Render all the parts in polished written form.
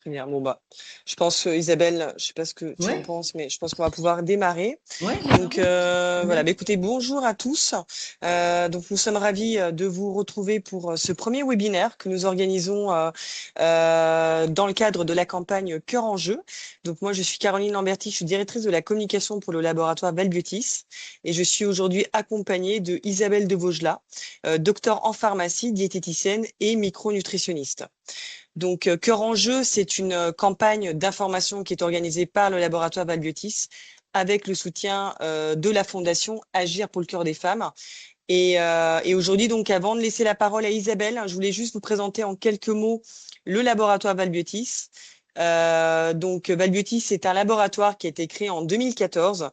Très bien. Bon, bah, je pense, Isabelle, je sais pas ce que tu en Ouais, penses, mais je pense qu'on va pouvoir démarrer. ouais, Donc, démarrons. Très voilà. bien. Bah, écoutez, bonjour à tous. Donc, nous sommes ravis de vous retrouver pour ce premier webinaire que nous organisons dans le cadre de la campagne Cœur en jeu. Donc, moi, je suis Caroline Lamberti, je suis directrice de la communication pour le laboratoire Valbiotis et je suis aujourd'hui accompagnée de Isabelle de Vaugelas, docteur en pharmacie, diététicienne et micronutritionniste. Donc, Cœur en jeu, c'est une campagne d'information qui est organisée par le laboratoire Valbiotis avec le soutien de la fondation Agir pour le cœur des femmes. Et aujourd'hui, donc, avant de laisser la parole à Isabelle, je voulais juste vous présenter en quelques mots le laboratoire Valbiotis. Donc, Valbiotis, c'est un laboratoire qui a été créé en 2014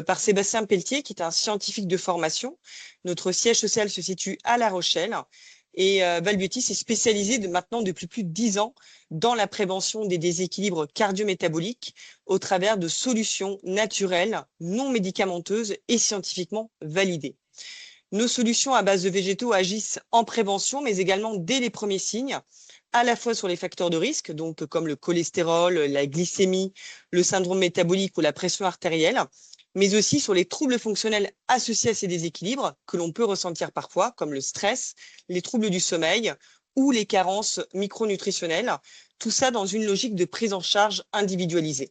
par Sébastien Pelletier, qui est un scientifique de formation. Notre siège social se situe à La Rochelle. Et Valbiotis est spécialisé maintenant depuis plus de 10 ans dans la prévention des déséquilibres cardio-métaboliques au travers de solutions naturelles, non médicamenteuses et scientifiquement validées. Nos solutions à base de végétaux agissent en prévention, mais également dès les premiers signes, à la fois sur les facteurs de risque, donc comme le cholestérol, la glycémie, le syndrome métabolique ou la pression artérielle, mais aussi sur les troubles fonctionnels associés à ces déséquilibres que l'on peut ressentir parfois, comme le stress, les troubles du sommeil ou les carences micronutritionnelles, tout ça dans une logique de prise en charge individualisée.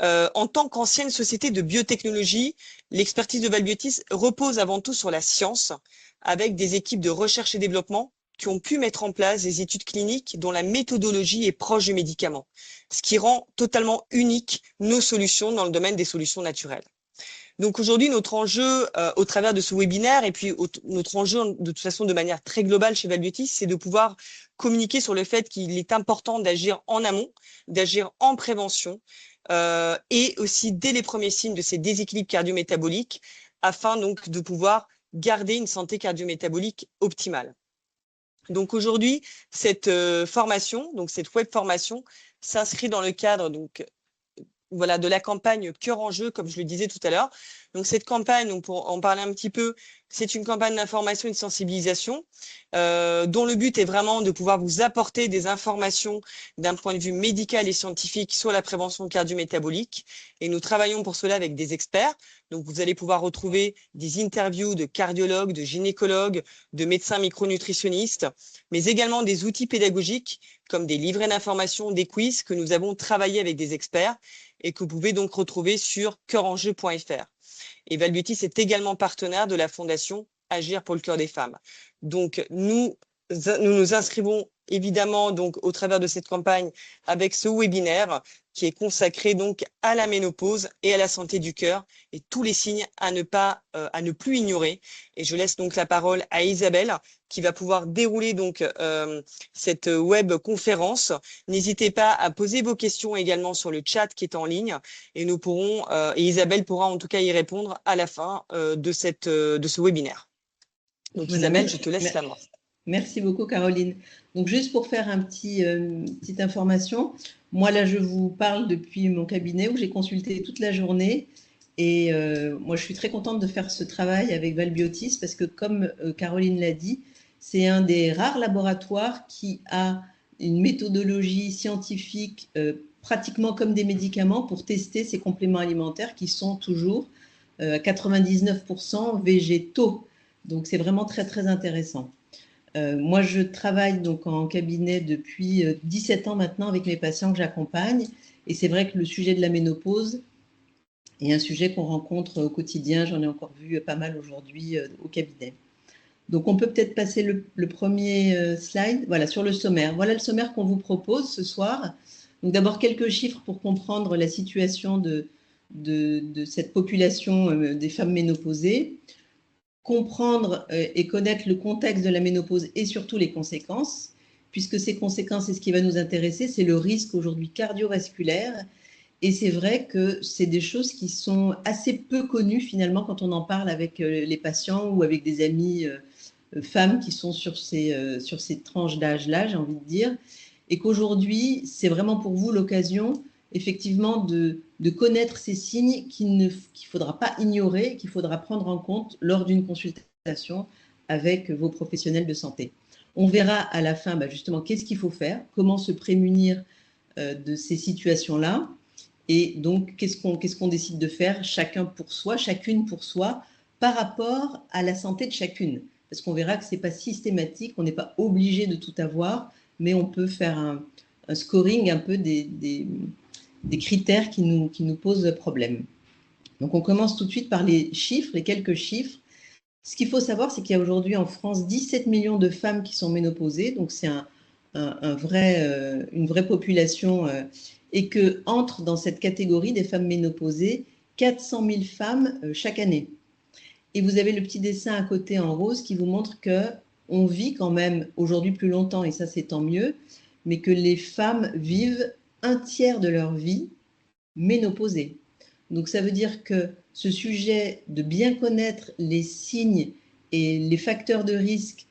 En tant qu'ancienne société de biotechnologie, l'expertise de Valbiotis repose avant tout sur la science, avec des équipes de recherche et développement qui ont pu mettre en place des études cliniques dont la méthodologie est proche du médicament, ce qui rend totalement unique nos solutions dans le domaine des solutions naturelles. Donc aujourd'hui, notre enjeu au travers de ce webinaire et puis notre enjeu de toute façon de manière très globale chez Valbiotis, c'est de pouvoir communiquer sur le fait qu'il est important d'agir en amont, d'agir en prévention et aussi dès les premiers signes de ces déséquilibres cardio-métaboliques afin donc de pouvoir garder une santé cardio-métabolique optimale. Donc aujourd'hui, cette formation, donc cette web formation, s'inscrit dans le cadre donc voilà, de la campagne Cœur en jeu, comme je le disais tout à l'heure. Donc cette campagne, donc pour en parler un petit peu, c'est une campagne d'information et de sensibilisation dont le but est vraiment de pouvoir vous apporter des informations d'un point de vue médical et scientifique sur la prévention cardio-métabolique. Et nous travaillons pour cela avec des experts. Donc vous allez pouvoir retrouver des interviews de cardiologues, de gynécologues, de médecins micronutritionnistes, mais également des outils pédagogiques comme des livrets d'informations, des quiz que nous avons travaillé avec des experts et que vous pouvez donc retrouver sur cœurenjeu.fr. Et Valbiotis est également partenaire de la fondation Agir pour le cœur des femmes. Donc nous inscrivons évidemment donc au travers de cette campagne avec ce webinaire qui est consacré donc à la ménopause et à la santé du cœur et tous les signes à ne plus ignorer. Et je laisse donc la parole à Isabelle qui va pouvoir dérouler donc cette web conférence. N'hésitez pas à poser vos questions également sur le chat qui est en ligne et nous pourrons et Isabelle pourra en tout cas y répondre à la fin de ce webinaire. Donc Voilà, Isabelle, je te laisse la main. merci beaucoup, Caroline. Donc, juste pour faire petite information, moi, là, je vous parle depuis mon cabinet où j'ai consulté toute la journée. Et moi, je suis très contente de faire ce travail avec Valbiotis parce que, comme Caroline l'a dit, c'est un des rares laboratoires qui a une méthodologie scientifique pratiquement comme des médicaments pour tester ces compléments alimentaires qui sont toujours à 99% végétaux. Donc, c'est vraiment très, très intéressant. Moi, je travaille donc en cabinet depuis 17 ans maintenant avec mes patients que j'accompagne. Et c'est vrai que le sujet de la ménopause est un sujet qu'on rencontre au quotidien. J'en ai encore vu pas mal aujourd'hui au cabinet. Donc, on peut peut-être passer le premier slide. Voilà, sur le sommaire. Voilà le sommaire qu'on vous propose ce soir. Donc, d'abord, quelques chiffres pour comprendre la situation de cette population des femmes ménopausées. Comprendre et connaître le contexte de la ménopause et surtout les conséquences, puisque ces conséquences, c'est ce qui va nous intéresser, c'est le risque aujourd'hui cardiovasculaire. Et c'est vrai que c'est des choses qui sont assez peu connues finalement quand on en parle avec les patients ou avec des amis femmes qui sont sur ces tranches d'âge-là, j'ai envie de dire. Et qu'aujourd'hui, c'est vraiment pour vous l'occasion effectivement de connaître ces signes qu'il ne faudra pas ignorer, qu'il faudra prendre en compte lors d'une consultation avec vos professionnels de santé. On verra à la fin justement qu'est-ce qu'il faut faire, comment se prémunir de ces situations-là. Et donc, qu'est-ce qu'on décide de faire, chacun pour soi, chacune pour soi, par rapport à la santé de chacune. Parce qu'on verra que ce n'est pas systématique, on n'est pas obligé de tout avoir, mais on peut faire un scoring un peu des critères qui nous posent problème. Donc, on commence tout de suite par les chiffres, les quelques chiffres. Ce qu'il faut savoir, c'est qu'il y a aujourd'hui en France 17 millions de femmes qui sont ménopausées, donc c'est une vraie population, et que entre dans cette catégorie des femmes ménopausées 400 000 femmes chaque année. Et vous avez le petit dessin à côté en rose qui vous montre qu'on vit quand même aujourd'hui plus longtemps, et ça c'est tant mieux, mais que les femmes vivent un tiers de leur vie ménopausées. Donc ça veut dire que ce sujet de bien connaître les signes et les facteurs de risque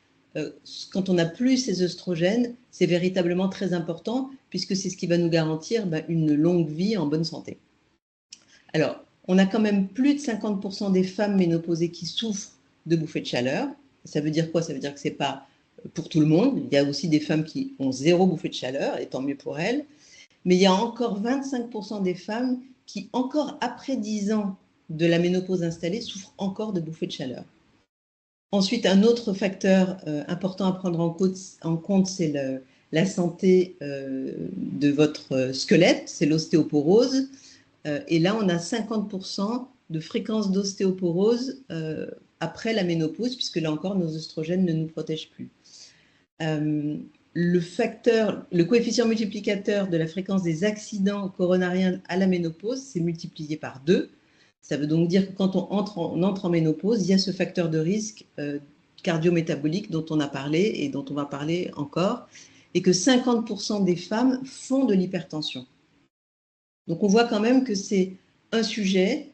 quand on n'a plus ces œstrogènes, c'est véritablement très important puisque c'est ce qui va nous garantir une longue vie en bonne santé. Alors, on a quand même plus de 50% des femmes ménopausées qui souffrent de bouffées de chaleur. Ça veut dire quoi? Ça veut dire que ce n'est pas pour tout le monde. Il y a aussi des femmes qui ont 0 bouffée de chaleur, et tant mieux pour elles. Mais il y a encore 25% des femmes qui, encore après 10 ans de la ménopause installée, souffrent encore de bouffées de chaleur. Ensuite, un autre facteur important à prendre en compte, c'est la santé de votre squelette, c'est l'ostéoporose. Et là, on a 50% de fréquence d'ostéoporose après la ménopause, puisque là encore, nos oestrogènes ne nous protègent plus. Le coefficient multiplicateur de la fréquence des accidents coronariens à la ménopause, c'est multiplié par 2. Ça veut donc dire que quand on entre en ménopause, il y a ce facteur de risque cardio-métabolique dont on a parlé et dont on va parler encore, et que 50% des femmes font de l'hypertension. Donc on voit quand même que c'est un sujet,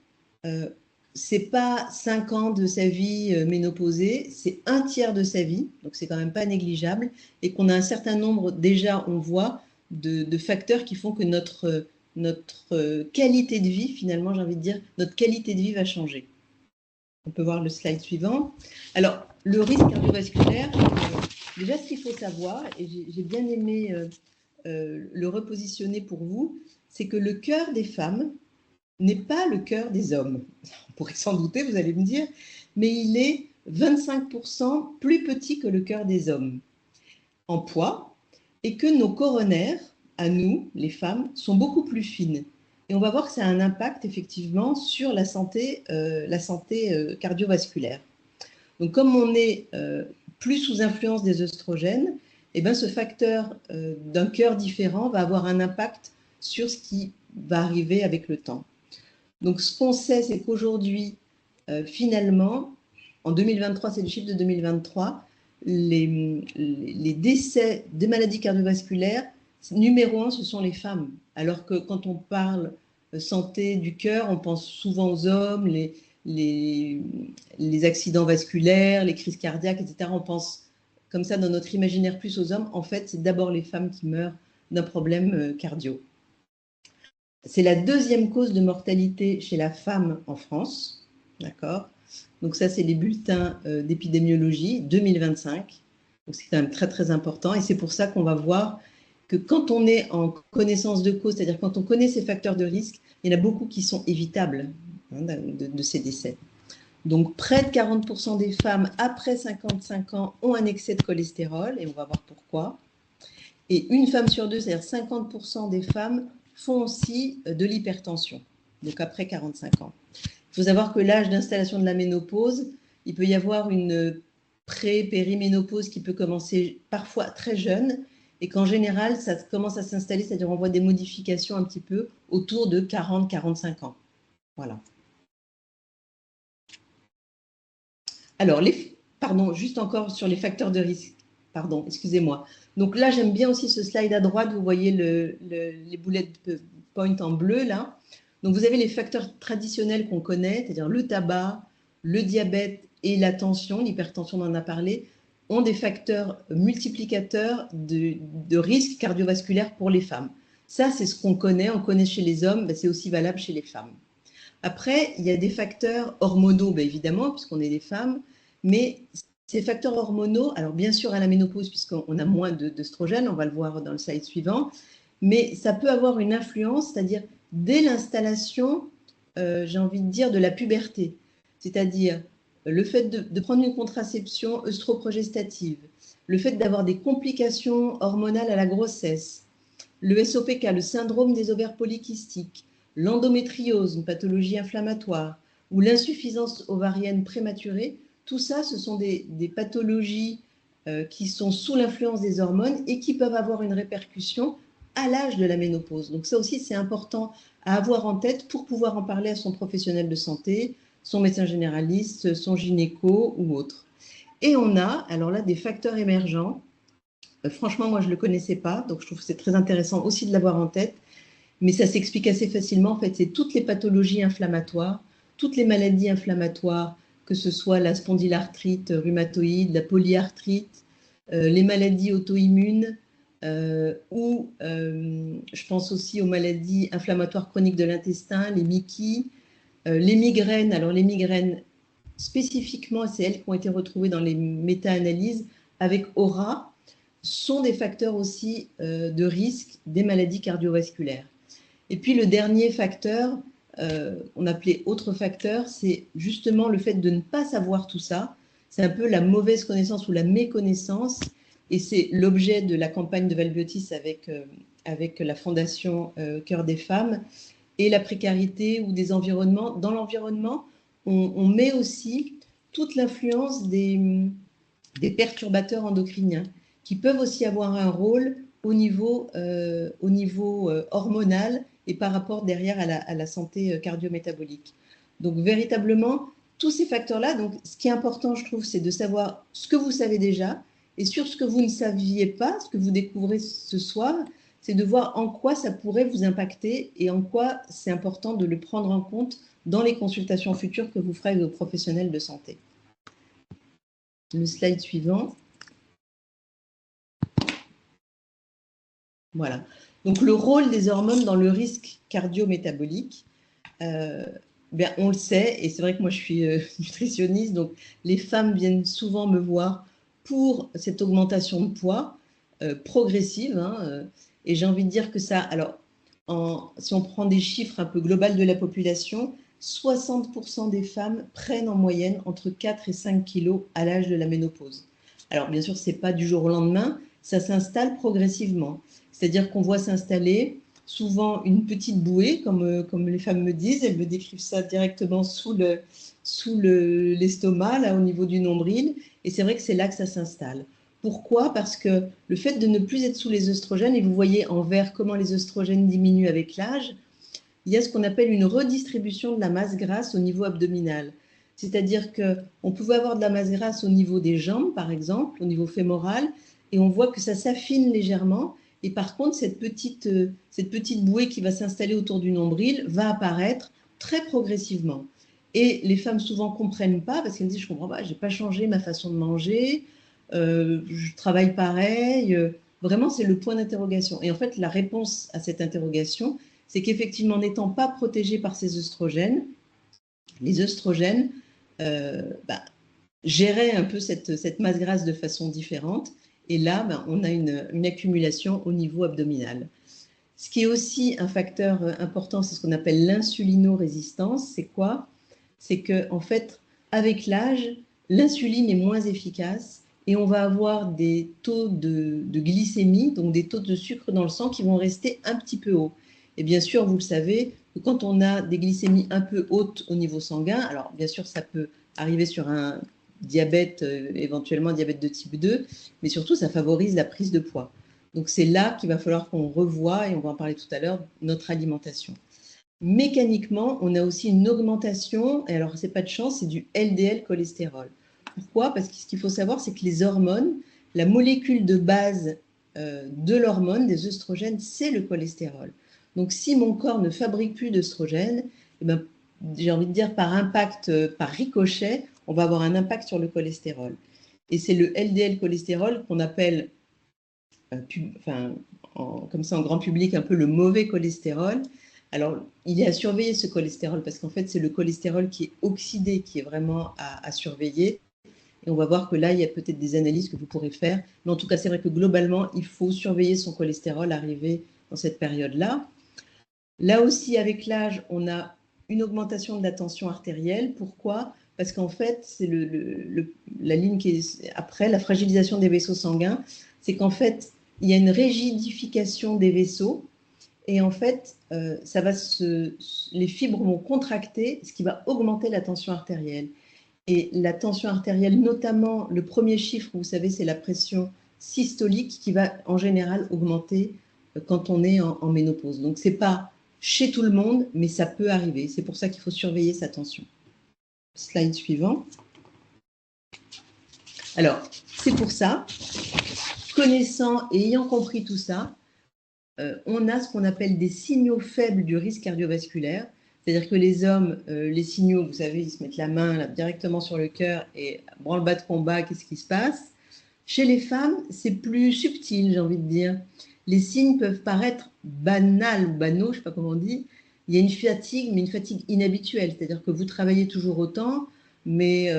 c'est pas 5 ans de sa vie ménopausée, c'est un tiers de sa vie, donc c'est quand même pas négligeable, et qu'on a un certain nombre, déjà on voit, de facteurs qui font que notre qualité de vie, finalement j'ai envie de dire, notre qualité de vie va changer. On peut voir le slide suivant. Alors, le risque cardiovasculaire, déjà ce qu'il faut savoir, et j'ai bien aimé le repositionner pour vous, c'est que le cœur des femmes n'est pas le cœur des hommes. On pourrait s'en douter, vous allez me dire, mais il est 25% plus petit que le cœur des hommes en poids, et que nos coronaires, à nous, les femmes, sont beaucoup plus fines. Et on va voir que ça a un impact effectivement sur la santé cardiovasculaire. Donc comme on est plus sous influence des œstrogènes, eh bien, ce facteur d'un cœur différent va avoir un impact sur ce qui va arriver avec le temps. Donc ce qu'on sait, c'est qu'aujourd'hui, finalement, en 2023, c'est le chiffre de 2023, les décès de maladies cardiovasculaires, numéro 1, ce sont les femmes. Alors que quand on parle santé du cœur, on pense souvent aux hommes, les accidents vasculaires, les crises cardiaques, etc. On pense comme ça dans notre imaginaire plus aux hommes. En fait, c'est d'abord les femmes qui meurent d'un problème cardio. C'est la deuxième cause de mortalité chez la femme en France. D'accord ? Donc ça, c'est les bulletins d'épidémiologie 2025. Donc c'est quand même très, très important. Et c'est pour ça qu'on va voir que quand on est en connaissance de cause, c'est-à-dire quand on connaît ces facteurs de risque, il y en a beaucoup qui sont évitables de ces décès. Donc près de 40% des femmes après 55 ans ont un excès de cholestérol, et on va voir pourquoi. Et une femme sur deux, c'est-à-dire 50% des femmes, font aussi de l'hypertension, donc après 45 ans. Il faut savoir que l'âge d'installation de la ménopause, il peut y avoir une pré-périménopause qui peut commencer parfois très jeune, et qu'en général, ça commence à s'installer, c'est-à-dire on voit des modifications un petit peu autour de 40-45 ans. Voilà. Alors, juste encore sur les facteurs de risque. Pardon, excusez-moi. Donc là, j'aime bien aussi ce slide à droite. Vous voyez les bullet points en bleu, là. Donc, vous avez les facteurs traditionnels qu'on connaît, c'est-à-dire le tabac, le diabète et la tension, l'hypertension, on en a parlé, ont des facteurs multiplicateurs de risque cardiovasculaire pour les femmes. Ça, c'est ce qu'on connaît. On connaît chez les hommes, c'est aussi valable chez les femmes. Après, il y a des facteurs hormonaux, évidemment, puisqu'on est des femmes, mais ces facteurs hormonaux, alors bien sûr à la ménopause, puisqu'on a moins d'œstrogènes, on va le voir dans le slide suivant, mais ça peut avoir une influence, c'est-à-dire dès l'installation, j'ai envie de dire, de la puberté. C'est-à-dire le fait de prendre une contraception œstroprogestative, le fait d'avoir des complications hormonales à la grossesse, le SOPK, le syndrome des ovaires polykystiques, l'endométriose, une pathologie inflammatoire, ou l'insuffisance ovarienne prématurée, tout ça, ce sont des pathologies qui sont sous l'influence des hormones et qui peuvent avoir une répercussion à l'âge de la ménopause. Donc ça aussi, c'est important à avoir en tête pour pouvoir en parler à son professionnel de santé, son médecin généraliste, son gynéco ou autre. Et on a, alors là, des facteurs émergents. Franchement, moi, je ne le connaissais pas, donc je trouve que c'est très intéressant aussi de l'avoir en tête. Mais ça s'explique assez facilement. En fait, c'est toutes les pathologies inflammatoires, toutes les maladies inflammatoires, que ce soit la spondylarthrite rhumatoïde, la polyarthrite, les maladies auto-immunes, ou je pense aussi aux maladies inflammatoires chroniques de l'intestin, les MICI, les migraines. Alors les migraines, spécifiquement, c'est elles qui ont été retrouvées dans les méta-analyses avec aura, sont des facteurs aussi de risque des maladies cardiovasculaires. Et puis le dernier facteur, on appelait autre facteur, c'est justement le fait de ne pas savoir tout ça. C'est un peu la mauvaise connaissance ou la méconnaissance. Et c'est l'objet de la campagne de Valbiotis avec la Fondation Cœur des Femmes et la précarité ou des environnements. Dans l'environnement, on met aussi toute l'influence des perturbateurs endocriniens qui peuvent aussi avoir un rôle au niveau hormonal et par rapport derrière à la santé cardio-métabolique. Donc véritablement, tous ces facteurs-là, donc ce qui est important, je trouve, c'est de savoir ce que vous savez déjà et sur ce que vous ne saviez pas, ce que vous découvrez ce soir, c'est de voir en quoi ça pourrait vous impacter et en quoi c'est important de le prendre en compte dans les consultations futures que vous ferez avec vos professionnels de santé. Le slide suivant. Voilà. Donc, le rôle des hormones dans le risque cardio-métabolique, on le sait, et c'est vrai que moi je suis nutritionniste, donc les femmes viennent souvent me voir pour cette augmentation de poids progressive, et j'ai envie de dire que ça, alors, si on prend des chiffres un peu globaux de la population, 60% des femmes prennent en moyenne entre 4 et 5 kilos à l'âge de la ménopause. Alors, bien sûr, ce n'est pas du jour au lendemain, ça s'installe progressivement. C'est-à-dire qu'on voit s'installer souvent une petite bouée, comme les femmes me disent, elles me décrivent ça directement sous l'estomac, là au niveau du nombril, et c'est vrai que c'est là que ça s'installe. Pourquoi? Parce que le fait de ne plus être sous les œstrogènes, et vous voyez en vert comment les œstrogènes diminuent avec l'âge, il y a ce qu'on appelle une redistribution de la masse grasse au niveau abdominal. C'est-à-dire qu'on pouvait avoir de la masse grasse au niveau des jambes, par exemple, au niveau fémoral, et on voit que ça s'affine légèrement. Et par contre, cette petite bouée qui va s'installer autour du nombril va apparaître très progressivement. Et les femmes souvent ne comprennent pas parce qu'elles disent « je ne comprends pas, je n'ai pas changé ma façon de manger, je travaille pareil ». Vraiment, c'est le point d'interrogation. Et en fait, la réponse à cette interrogation, c'est qu'effectivement, n'étant pas protégées par ces œstrogènes, les œstrogènes géraient un peu cette masse grasse de façon différente. Et là, on a une accumulation au niveau abdominal. Ce qui est aussi un facteur important, c'est ce qu'on appelle l'insulinorésistance. C'est quoi? C'est qu'en fait, avec l'âge, l'insuline est moins efficace et on va avoir des taux de glycémie, donc des taux de sucre dans le sang qui vont rester un petit peu hauts. Et bien sûr, vous le savez, que quand on a des glycémies un peu hautes au niveau sanguin, alors bien sûr, ça peut arriver sur un diabète, éventuellement diabète de type 2, mais surtout, ça favorise la prise de poids. Donc, c'est là qu'il va falloir qu'on revoie, et on va en parler tout à l'heure, notre alimentation. Mécaniquement, on a aussi une augmentation, et alors, ce n'est pas de chance, c'est du LDL cholestérol. Pourquoi? Parce que ce qu'il faut savoir, c'est que les hormones, la molécule de base de l'hormone, des œstrogènes, c'est le cholestérol. Donc, si mon corps ne fabrique plus d'œstrogènes, j'ai envie de dire par impact, par ricochet, on va avoir un impact sur le cholestérol. Et c'est le LDL cholestérol qu'on appelle, comme ça en grand public, un peu le mauvais cholestérol. Alors, il est à surveiller ce cholestérol parce qu'en fait, c'est le cholestérol qui est oxydé qui est vraiment à surveiller. Et on va voir que là, il y a peut-être des analyses que vous pourrez faire. Mais en tout cas, c'est vrai que globalement, il faut surveiller son cholestérol arrivé dans cette période-là. Là aussi, avec l'âge, on a une augmentation de la tension artérielle. Pourquoi? Parce qu'en fait, c'est la ligne qui est après, la fragilisation des vaisseaux sanguins, c'est qu'en fait, il y a une rigidification des vaisseaux et en fait, les fibres vont contracter, ce qui va augmenter la tension artérielle. Et la tension artérielle, notamment, le premier chiffre, vous savez, c'est la pression systolique qui va en général augmenter quand on est en ménopause. Donc, ce n'est pas chez tout le monde, mais ça peut arriver. C'est pour ça qu'il faut surveiller sa tension. Slide suivant. Alors, c'est pour ça, connaissant et ayant compris tout ça, on a ce qu'on appelle des signaux faibles du risque cardiovasculaire. C'est-à-dire que les hommes, les signaux, vous savez, ils se mettent la main là, directement sur le cœur et branle-bas de combat, qu'est-ce qui se passe? Chez les femmes, c'est plus subtil, j'ai envie de dire. Les signes peuvent paraître banals ou banaux, je ne sais pas comment on dit. Il y a une fatigue, mais une fatigue inhabituelle. C'est-à-dire que vous travaillez toujours autant, mais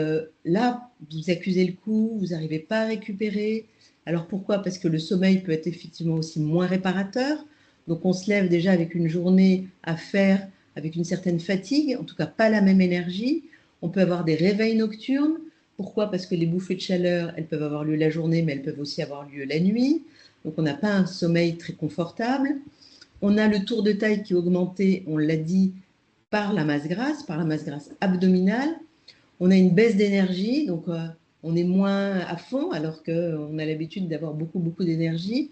là, vous accusez le coup, vous n'arrivez pas à récupérer. Alors pourquoi? Parce que le sommeil peut être effectivement aussi moins réparateur. Donc on se lève déjà avec une journée à faire, avec une certaine fatigue, en tout cas pas la même énergie. On peut avoir des réveils nocturnes. Pourquoi? Parce que les bouffées de chaleur, elles peuvent avoir lieu la journée, mais elles peuvent aussi avoir lieu la nuit. Donc on n'a pas un sommeil très confortable. On a le tour de taille qui est augmenté, on l'a dit, par la masse grasse abdominale. On a une baisse d'énergie, donc on est moins à fond alors qu'on a l'habitude d'avoir beaucoup, beaucoup d'énergie.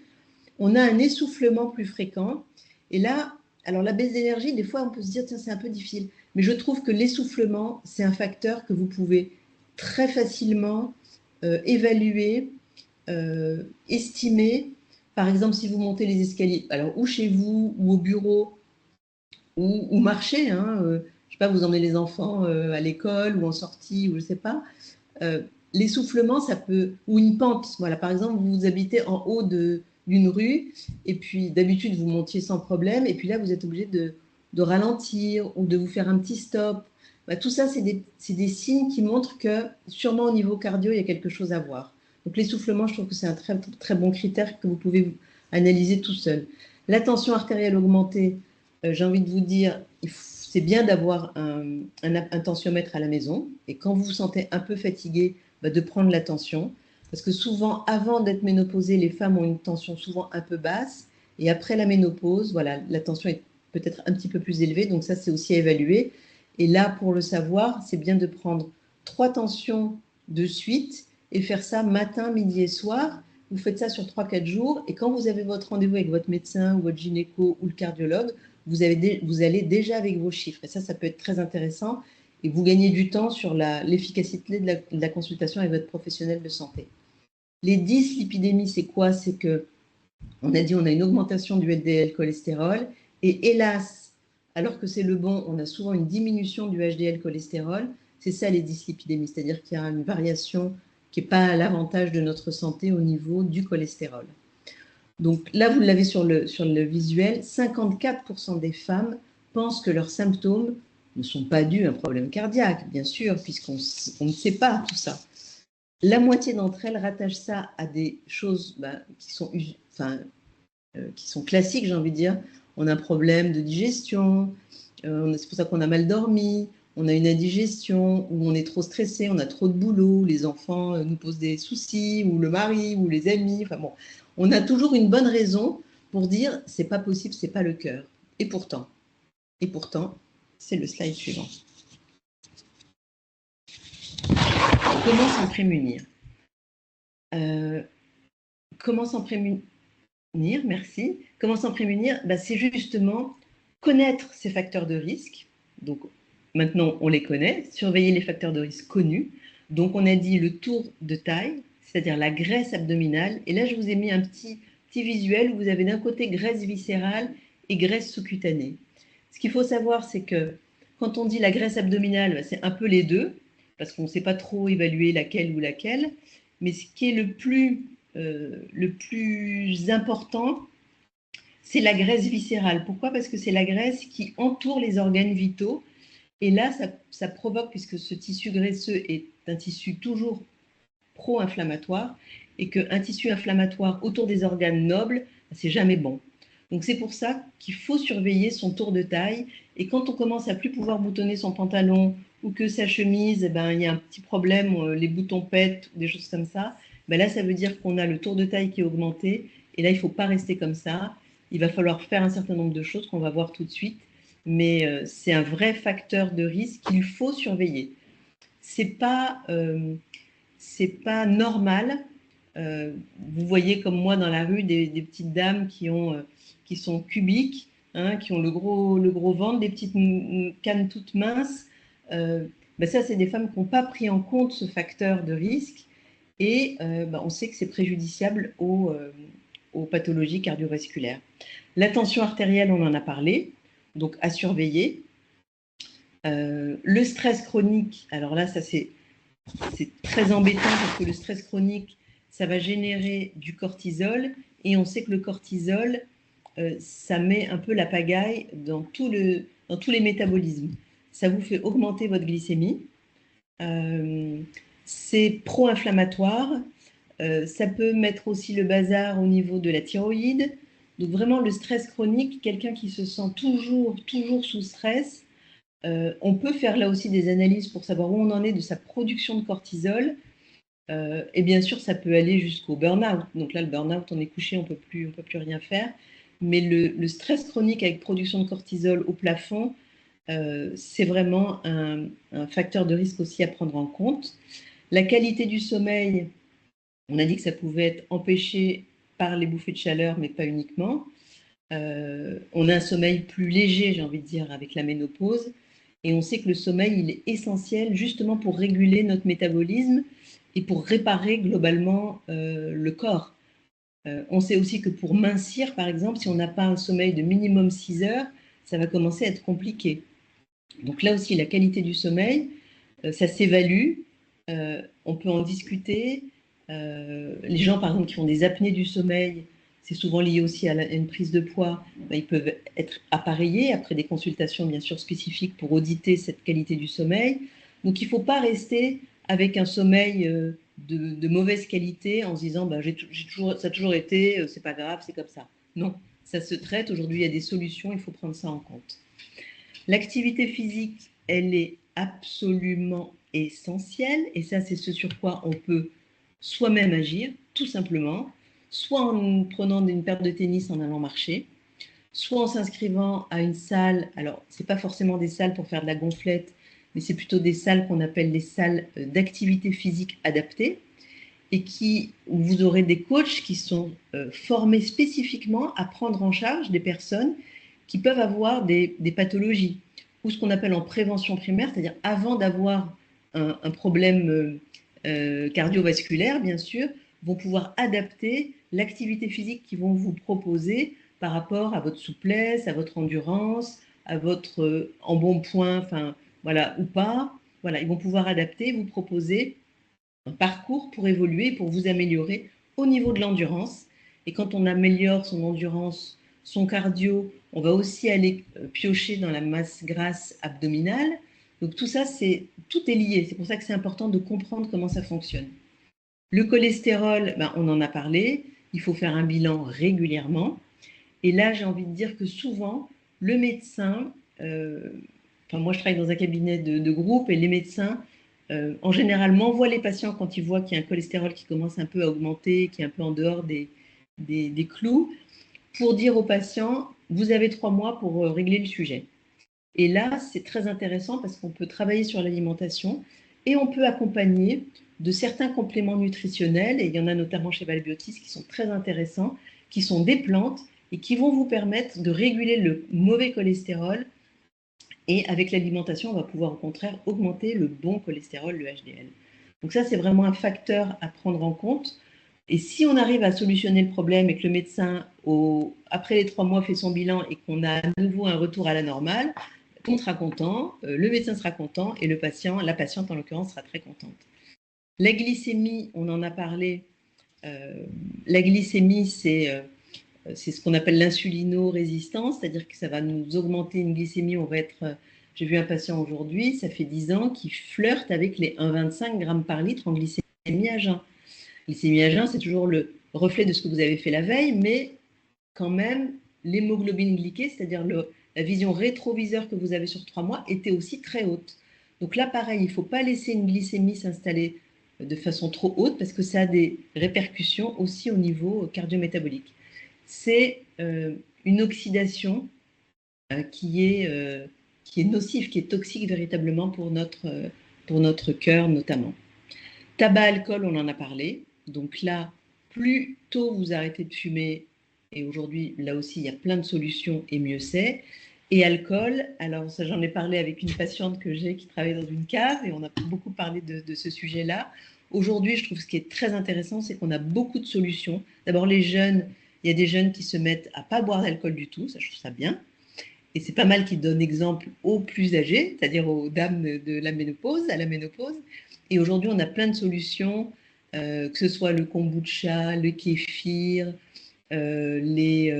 On a un essoufflement plus fréquent. Et là, alors la baisse d'énergie, des fois, on peut se dire, tiens, c'est un peu difficile. Mais je trouve que l'essoufflement, c'est un facteur que vous pouvez très facilement évaluer, estimer. Par exemple, si vous montez les escaliers, alors ou chez vous, ou au bureau, ou marcher, hein, je sais pas, vous emmenez les enfants à l'école ou en sortie, ou je sais pas. L'essoufflement, ça peut, ou une pente. Voilà, par exemple, vous habitez en haut d'une rue, et puis d'habitude vous montiez sans problème, et puis là vous êtes obligé de ralentir ou de vous faire un petit stop. Bah, tout ça, c'est des signes qui montrent que sûrement au niveau cardio, il y a quelque chose à voir. Donc l'essoufflement, je trouve que c'est un très, très bon critère que vous pouvez analyser tout seul. La tension artérielle augmentée, j'ai envie de vous dire, c'est bien d'avoir un tensiomètre à la maison, et quand vous vous sentez un peu fatigué, bah, de prendre la tension. Parce que souvent, avant d'être ménopausée, les femmes ont une tension souvent un peu basse. Et après la ménopause, voilà, la tension est peut-être un petit peu plus élevée. Donc ça, c'est aussi à évaluer. Et là, pour le savoir, c'est bien de prendre 3 tensions de suite et faire ça matin, midi et soir. Vous faites ça sur 3-4 jours. Et quand vous avez votre rendez-vous avec votre médecin ou votre gynéco ou le cardiologue, vous allez déjà avec vos chiffres. Et ça peut être très intéressant. Et vous gagnez du temps sur l'efficacité de la consultation avec votre professionnel de santé. Les dyslipidémies, c'est quoi? C'est que, on a dit, on a une augmentation du LDL cholestérol, et hélas, alors que c'est le bon, on a souvent une diminution du HDL cholestérol. C'est ça les dyslipidémies, c'est-à-dire qu'il y a une variation qui n'est pas à l'avantage de notre santé au niveau du cholestérol. Donc là, vous l'avez sur le visuel, 54% des femmes pensent que leurs symptômes ne sont pas dus à un problème cardiaque, bien sûr, puisqu'on ne sait pas tout ça. La moitié d'entre elles rattachent ça à des choses qui sont classiques, j'ai envie de dire. On a un problème de digestion, c'est pour ça qu'on a mal dormi, on a une indigestion, ou on est trop stressé, on a trop de boulot, les enfants nous posent des soucis, ou le mari, ou les amis, enfin bon. On a toujours une bonne raison pour dire c'est pas possible, c'est pas le cœur. Et pourtant, c'est le slide suivant. Comment s'en prémunir? Comment s'en prémunir? Merci. Comment s'en prémunir? C'est justement connaître ces facteurs de risque. Donc maintenant, on les connaît. Surveiller les facteurs de risque connus. Donc on a dit le tour de taille, c'est-à-dire la graisse abdominale. Et là, je vous ai mis un petit visuel où vous avez d'un côté graisse viscérale et graisse sous-cutanée. Ce qu'il faut savoir, c'est que quand on dit la graisse abdominale, c'est un peu les deux, parce qu'on ne sait pas trop évaluer laquelle ou laquelle. Mais ce qui est le plus important, c'est la graisse viscérale. Pourquoi? Parce que c'est la graisse qui entoure les organes vitaux. Et là, ça provoque, puisque ce tissu graisseux est un tissu toujours pro-inflammatoire, et qu'un tissu inflammatoire autour des organes nobles, c'est jamais bon. Donc c'est pour ça qu'il faut surveiller son tour de taille. Et quand on commence à plus pouvoir boutonner son pantalon ou que sa chemise, il y a un petit problème, les boutons pètent, des choses comme ça, là, ça veut dire qu'on a le tour de taille qui est augmenté. Et là, il ne faut pas rester comme ça. Il va falloir faire un certain nombre de choses qu'on va voir tout de suite. Mais c'est un vrai facteur de risque qu'il faut surveiller. C'est pas normal. Vous voyez comme moi dans la rue des petites dames qui sont cubiques, hein, qui ont le gros ventre, des petites cannes toutes minces. Ça, c'est des femmes qui n'ont pas pris en compte ce facteur de risque et on sait que c'est préjudiciable aux pathologies cardiovasculaires. La tension artérielle, on en a parlé, donc à surveiller. Le stress chronique, alors là, ça c'est très embêtant parce que le stress chronique, ça va générer du cortisol et on sait que le cortisol, ça met un peu la pagaille dans tous les métabolismes. Ça vous fait augmenter votre glycémie. C'est pro-inflammatoire. Ça peut mettre aussi le bazar au niveau de la thyroïde. Donc vraiment, le stress chronique, quelqu'un qui se sent toujours sous stress, on peut faire là aussi des analyses pour savoir où on en est de sa production de cortisol. Et bien sûr, ça peut aller jusqu'au burn-out. Donc là, le burn-out, on est couché, on peut plus rien faire. Mais le stress chronique avec production de cortisol au plafond, c'est vraiment un facteur de risque aussi à prendre en compte. La qualité du sommeil, on a dit que ça pouvait être empêché par les bouffées de chaleur, mais pas uniquement. On a un sommeil plus léger, j'ai envie de dire, avec la ménopause. Et on sait que le sommeil, il est essentiel justement pour réguler notre métabolisme et pour réparer globalement le corps. On sait aussi que pour mincir, par exemple, si on n'a pas un sommeil de minimum 6 heures, ça va commencer à être compliqué. Donc là aussi, la qualité du sommeil, ça s'évalue, on peut en discuter. Les gens, par exemple, qui font des apnées du sommeil, c'est souvent lié aussi à une prise de poids, ils peuvent être appareillés après des consultations bien sûr spécifiques pour auditer cette qualité du sommeil. Donc il ne faut pas rester avec un sommeil de mauvaise qualité en se disant ça a toujours été, c'est pas grave, c'est comme ça. Non, ça se traite. Aujourd'hui, il y a des solutions, il faut prendre ça en compte. L'activité physique, elle est absolument essentielle et ça, c'est ce sur quoi on peut soi-même agir, tout simplement, soit en prenant une paire de tennis en allant marcher, soit en s'inscrivant à une salle. Alors, ce n'est pas forcément des salles pour faire de la gonflette, mais c'est plutôt des salles qu'on appelle les salles d'activité physique adaptée et où vous aurez des coachs qui sont formés spécifiquement à prendre en charge des personnes qui peuvent avoir des pathologies ou ce qu'on appelle en prévention primaire, c'est-à-dire avant d'avoir un problème cardiovasculaire, bien sûr, vont pouvoir adapter l'activité physique qu'ils vont vous proposer par rapport à votre souplesse, à votre endurance, à votre embonpoint, enfin voilà, ou pas. Voilà, ils vont pouvoir adapter, vous proposer un parcours pour évoluer, pour vous améliorer au niveau de l'endurance. Et quand on améliore son endurance, son cardio, on va aussi aller piocher dans la masse grasse abdominale. Donc tout ça, tout est lié. C'est pour ça que c'est important de comprendre comment ça fonctionne. Le cholestérol, on en a parlé. Il faut faire un bilan régulièrement. Et là, j'ai envie de dire que souvent, le médecin, moi je travaille dans un cabinet de groupe et les médecins, en général, m'envoient les patients quand ils voient qu'il y a un cholestérol qui commence un peu à augmenter, qui est un peu en dehors des clous, pour dire aux patients, vous avez 3 mois pour régler le sujet. Et là, c'est très intéressant parce qu'on peut travailler sur l'alimentation et on peut accompagner de certains compléments nutritionnels, et il y en a notamment chez Valbiotis qui sont très intéressants, qui sont des plantes et qui vont vous permettre de réguler le mauvais cholestérol. Et avec l'alimentation, on va pouvoir au contraire augmenter le bon cholestérol, le HDL. Donc ça, c'est vraiment un facteur à prendre en compte. Et si on arrive à solutionner le problème et que le médecin, après les 3 mois, fait son bilan et qu'on a à nouveau un retour à la normale, on sera content, le médecin sera content et la patiente en l'occurrence sera très contente. La glycémie, on en a parlé. La glycémie, c'est ce qu'on appelle l'insulino-résistance, c'est-à-dire que ça va nous augmenter une glycémie. J'ai vu un patient aujourd'hui, ça fait 10 ans, qui flirte avec les 1,25 grammes par litre en glycémie à jeun. Glycémie à jeun, c'est toujours le reflet de ce que vous avez fait la veille, mais quand même, l'hémoglobine glyquée, c'est-à-dire la vision rétroviseur que vous avez sur 3 mois, était aussi très haute. Donc là, pareil, il ne faut pas laisser une glycémie s'installer de façon trop haute parce que ça a des répercussions aussi au niveau cardiométabolique. C'est une oxydation qui est nocive, qui est toxique véritablement pour notre cœur notamment. Tabac, alcool, on en a parlé. Donc là, plus tôt vous arrêtez de fumer, et aujourd'hui, là aussi, il y a plein de solutions, et mieux c'est. Et alcool, alors ça, j'en ai parlé avec une patiente que j'ai qui travaille dans une cave, et on a beaucoup parlé de ce sujet-là. Aujourd'hui, je trouve ce qui est très intéressant, c'est qu'on a beaucoup de solutions. D'abord, les jeunes, il y a des jeunes qui se mettent à pas boire d'alcool du tout, ça, je trouve ça bien. Et c'est pas mal qu'ils donnent exemple aux plus âgés, c'est-à-dire aux dames de la ménopause, à la ménopause. Et aujourd'hui, on a plein de solutions, que ce soit le kombucha, le kéfir, les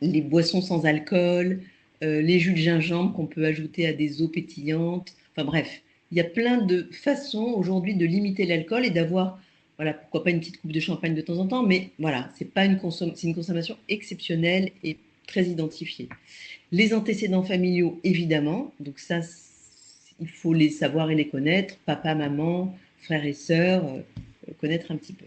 boissons sans alcool, les jus de gingembre qu'on peut ajouter à des eaux pétillantes. Enfin bref, il y a plein de façons aujourd'hui de limiter l'alcool et d'avoir, voilà, pourquoi pas une petite coupe de champagne de temps en temps, mais voilà, c'est une consommation exceptionnelle et très identifiée. Les antécédents familiaux, évidemment, donc ça, il faut les savoir et les connaître, papa, maman, frères et sœurs, connaître un petit peu.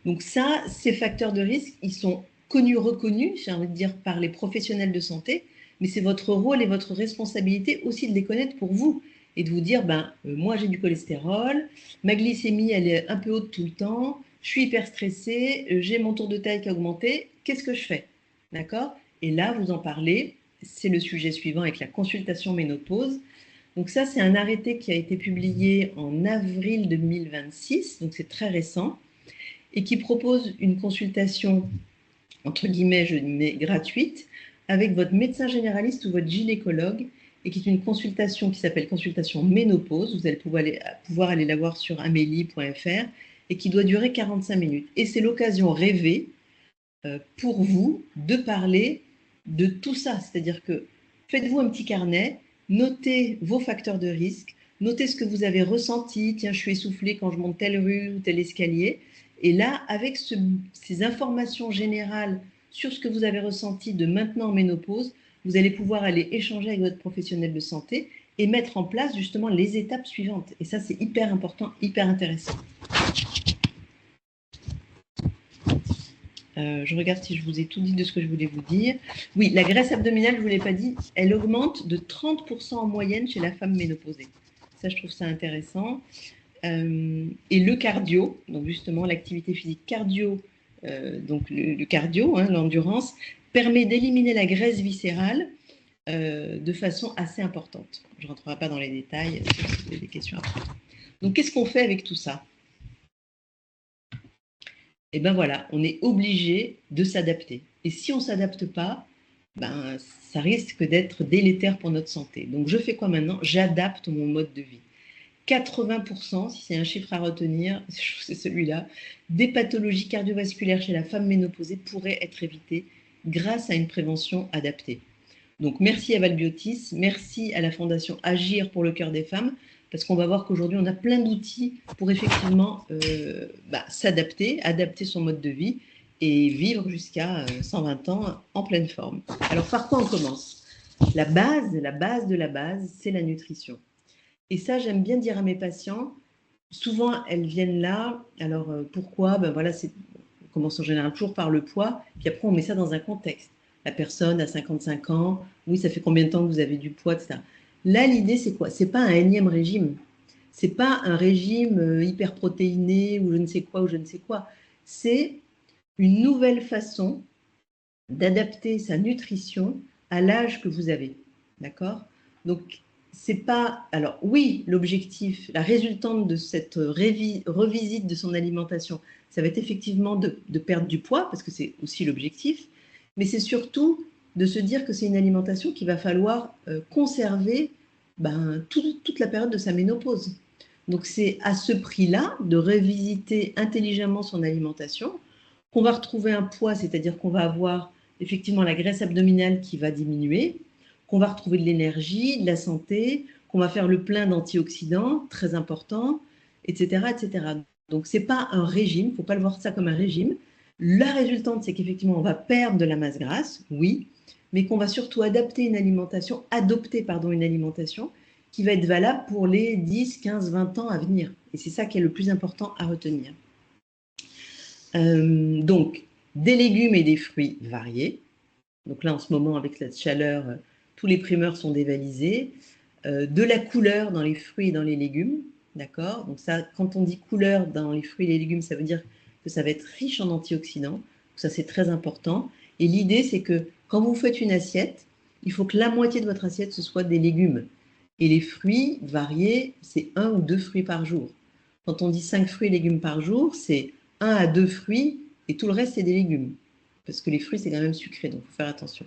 Donc ça, ces facteurs de risque, ils sont connus, reconnus, j'ai envie de dire, par les professionnels de santé, mais c'est votre rôle et votre responsabilité aussi de les connaître pour vous et de vous dire, moi j'ai du cholestérol, ma glycémie elle est un peu haute tout le temps, je suis hyper stressée, j'ai mon tour de taille qui a augmenté, qu'est-ce que je fais? D'accord? Et là, vous en parlez, c'est le sujet suivant avec la consultation ménopause. Donc ça, c'est un arrêté qui a été publié en avril 2026, donc c'est très récent, et qui propose une consultation, entre guillemets, je mets gratuite, avec votre médecin généraliste ou votre gynécologue, et qui est une consultation qui s'appelle consultation ménopause. Vous allez pouvoir aller la voir sur amélie.fr, et qui doit durer 45 minutes. Et c'est l'occasion rêvée pour vous de parler de tout ça. C'est-à-dire que faites-vous un petit carnet, notez vos facteurs de risque, notez ce que vous avez ressenti. Tiens, je suis essoufflée quand je monte telle rue ou tel escalier. Et là, avec ces informations générales sur ce que vous avez ressenti de maintenant en ménopause, vous allez pouvoir aller échanger avec votre professionnel de santé et mettre en place justement les étapes suivantes. Et ça, c'est hyper important, hyper intéressant. Je regarde si je vous ai tout dit de ce que je voulais vous dire. Oui, la graisse abdominale, je ne vous l'ai pas dit, elle augmente de 30% en moyenne chez la femme ménopausée. Ça, je trouve ça intéressant. Et le cardio, donc justement l'activité physique cardio, donc le cardio, l'endurance, permet d'éliminer la graisse viscérale de façon assez importante. Je ne rentrerai pas dans les détails, si vous avez des questions après. Donc qu'est-ce qu'on fait avec tout ça? Et ben voilà, on est obligé de s'adapter. Et si on ne s'adapte pas, ça risque d'être délétère pour notre santé. Donc je fais quoi maintenant? J'adapte mon mode de vie. 80%, si c'est un chiffre à retenir, c'est celui-là, des pathologies cardiovasculaires chez la femme ménopausée pourraient être évitées grâce à une prévention adaptée. Donc merci à Valbiotis, merci à la Fondation Agir pour le cœur des femmes, parce qu'on va voir qu'aujourd'hui on a plein d'outils pour effectivement s'adapter, adapter son mode de vie et vivre jusqu'à 120 ans en pleine forme. Alors par quoi on commence? La base de la base, c'est la nutrition. Et ça, j'aime bien dire à mes patients, souvent elles viennent là, alors pourquoi? Voilà, on commence en général toujours par le poids, puis après on met ça dans un contexte. La personne a 55 ans, oui, ça fait combien de temps que vous avez du poids, etc. Là, l'idée, c'est quoi? C'est pas un énième régime. C'est pas un régime hyper protéiné ou je ne sais quoi ou je ne sais quoi. C'est une nouvelle façon d'adapter sa nutrition à l'âge que vous avez. D'accord? Donc, c'est pas. Alors, oui, l'objectif, la résultante de cette revisite de son alimentation, ça va être effectivement de perdre du poids, parce que c'est aussi l'objectif, mais c'est surtout de se dire que c'est une alimentation qu'il va falloir conserver toute la période de sa ménopause. Donc, c'est à ce prix-là de revisiter intelligemment son alimentation qu'on va retrouver un poids, c'est-à-dire qu'on va avoir effectivement la graisse abdominale qui va diminuer, qu'on va retrouver de l'énergie, de la santé, qu'on va faire le plein d'antioxydants, très important, etc., etc. Donc, ce n'est pas un régime, il ne faut pas le voir ça comme un régime, La résultante, c'est qu'effectivement, on va perdre de la masse grasse, oui, mais qu'on va surtout adopter une alimentation qui va être valable pour les 10, 15, 20 ans à venir. Et c'est ça qui est le plus important à retenir. Donc, des légumes et des fruits variés. Donc là, en ce moment, avec la chaleur, tous les primeurs sont dévalisés. De la couleur dans les fruits et dans les légumes, d'accord? Donc ça, quand on dit couleur dans les fruits et les légumes, ça veut dire que ça va être riche en antioxydants. Ça, c'est très important. Et l'idée, c'est que quand vous faites une assiette, il faut que la moitié de votre assiette, ce soit des légumes. Et les fruits variés, c'est 1 ou 2 fruits par jour. Quand on dit 5 fruits et légumes par jour, c'est 1 à 2 fruits et tout le reste, c'est des légumes. Parce que les fruits, c'est quand même sucré, donc il faut faire attention.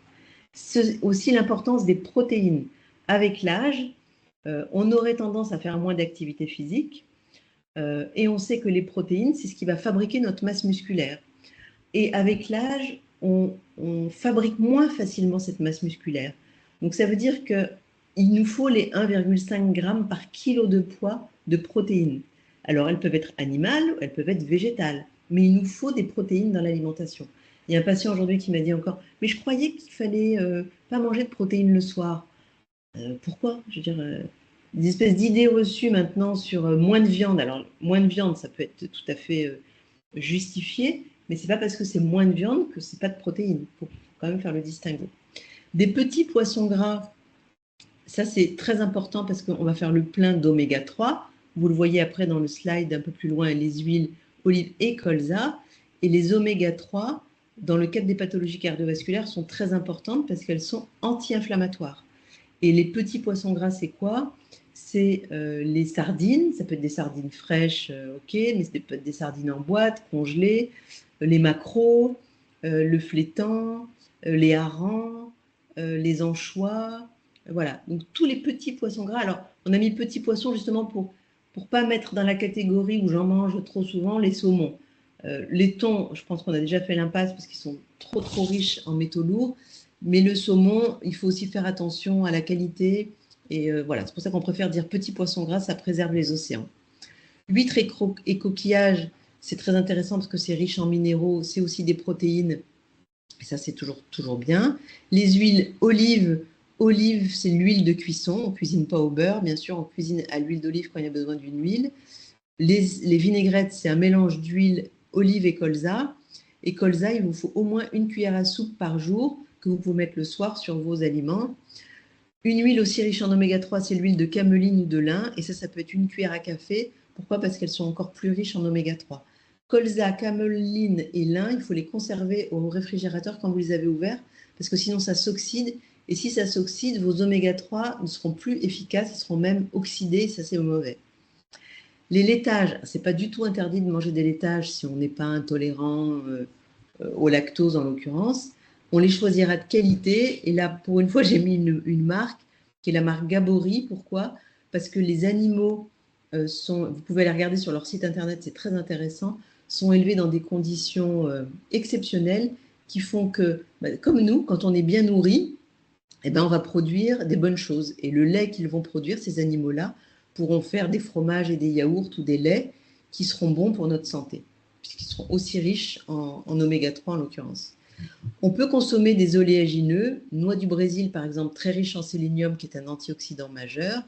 C'est aussi l'importance des protéines. Avec l'âge, on aurait tendance à faire moins d'activité physique et on sait que les protéines, c'est ce qui va fabriquer notre masse musculaire. Et avec l'âge, on fabrique moins facilement cette masse musculaire. Donc ça veut dire qu'il nous faut les 1,5 g par kilo de poids de protéines. Alors elles peuvent être animales, elles peuvent être végétales, mais il nous faut des protéines dans l'alimentation. Il y a un patient aujourd'hui qui m'a dit encore, mais je croyais qu'il fallait pas manger de protéines le soir. Pourquoi? Je veux dire, des espèces d'idées reçues maintenant sur moins de viande. Alors, moins de viande, ça peut être tout à fait justifié, mais c'est pas parce que c'est moins de viande que c'est pas de protéines. Il faut quand même faire le distinguo. Des petits poissons gras, ça c'est très important parce qu'on va faire le plein d'oméga 3. Vous le voyez après dans le slide un peu plus loin, les huiles olive et colza. Et les oméga 3, dans le cadre des pathologies cardiovasculaires, sont très importantes parce qu'elles sont anti-inflammatoires. Et les petits poissons gras, c'est quoi? C'est les sardines, ça peut être des sardines fraîches, ok, mais ça peut être des sardines en boîte, congelées, les maquereaux, le flétan, les harengs, les anchois, voilà. Donc tous les petits poissons gras. Alors, on a mis petits poissons justement pour pas mettre dans la catégorie où j'en mange trop souvent les saumons. Les thons, je pense qu'on a déjà fait l'impasse parce qu'ils sont trop riches en métaux lourds. Mais le saumon, il faut aussi faire attention à la qualité. Et voilà, c'est pour ça qu'on préfère dire petit poisson gras, ça préserve les océans. Huîtres et coquillages, c'est très intéressant parce que c'est riche en minéraux, c'est aussi des protéines. Et ça, c'est toujours bien. Les huiles olive, c'est l'huile de cuisson. On ne cuisine pas au beurre, bien sûr, on cuisine à l'huile d'olive quand il y a besoin d'une huile. Les vinaigrettes, c'est un mélange d'huile, olive et colza. Et colza, il vous faut au moins 1 cuillère à soupe par jour que vous pouvez mettre le soir sur vos aliments. Une huile aussi riche en oméga 3, c'est l'huile de cameline ou de lin. Et ça peut être 1 cuillère à café. Pourquoi? Parce qu'elles sont encore plus riches en oméga 3. Colza, cameline et lin, il faut les conserver au réfrigérateur quand vous les avez ouverts, parce que sinon ça s'oxyde. Et si ça s'oxyde, vos oméga 3 ne seront plus efficaces, ils seront même oxydés, et ça c'est mauvais. Les laitages, c'est pas du tout interdit de manger des laitages si on n'est pas intolérant au lactose en l'occurrence. On les choisira de qualité. Et là, pour une fois, j'ai mis une marque qui est la marque Gabori. Pourquoi? Parce que les animaux vous pouvez les regarder sur leur site internet, c'est très intéressant, sont élevés dans des conditions exceptionnelles qui font que, comme nous, quand on est bien nourri, eh ben, on va produire des bonnes choses. Et le lait qu'ils vont produire, ces animaux-là, pourront faire des fromages et des yaourts ou des laits qui seront bons pour notre santé, puisqu'ils seront aussi riches en oméga 3 en l'occurrence. On peut consommer des oléagineux, noix du Brésil par exemple, très riche en sélénium qui est un antioxydant majeur,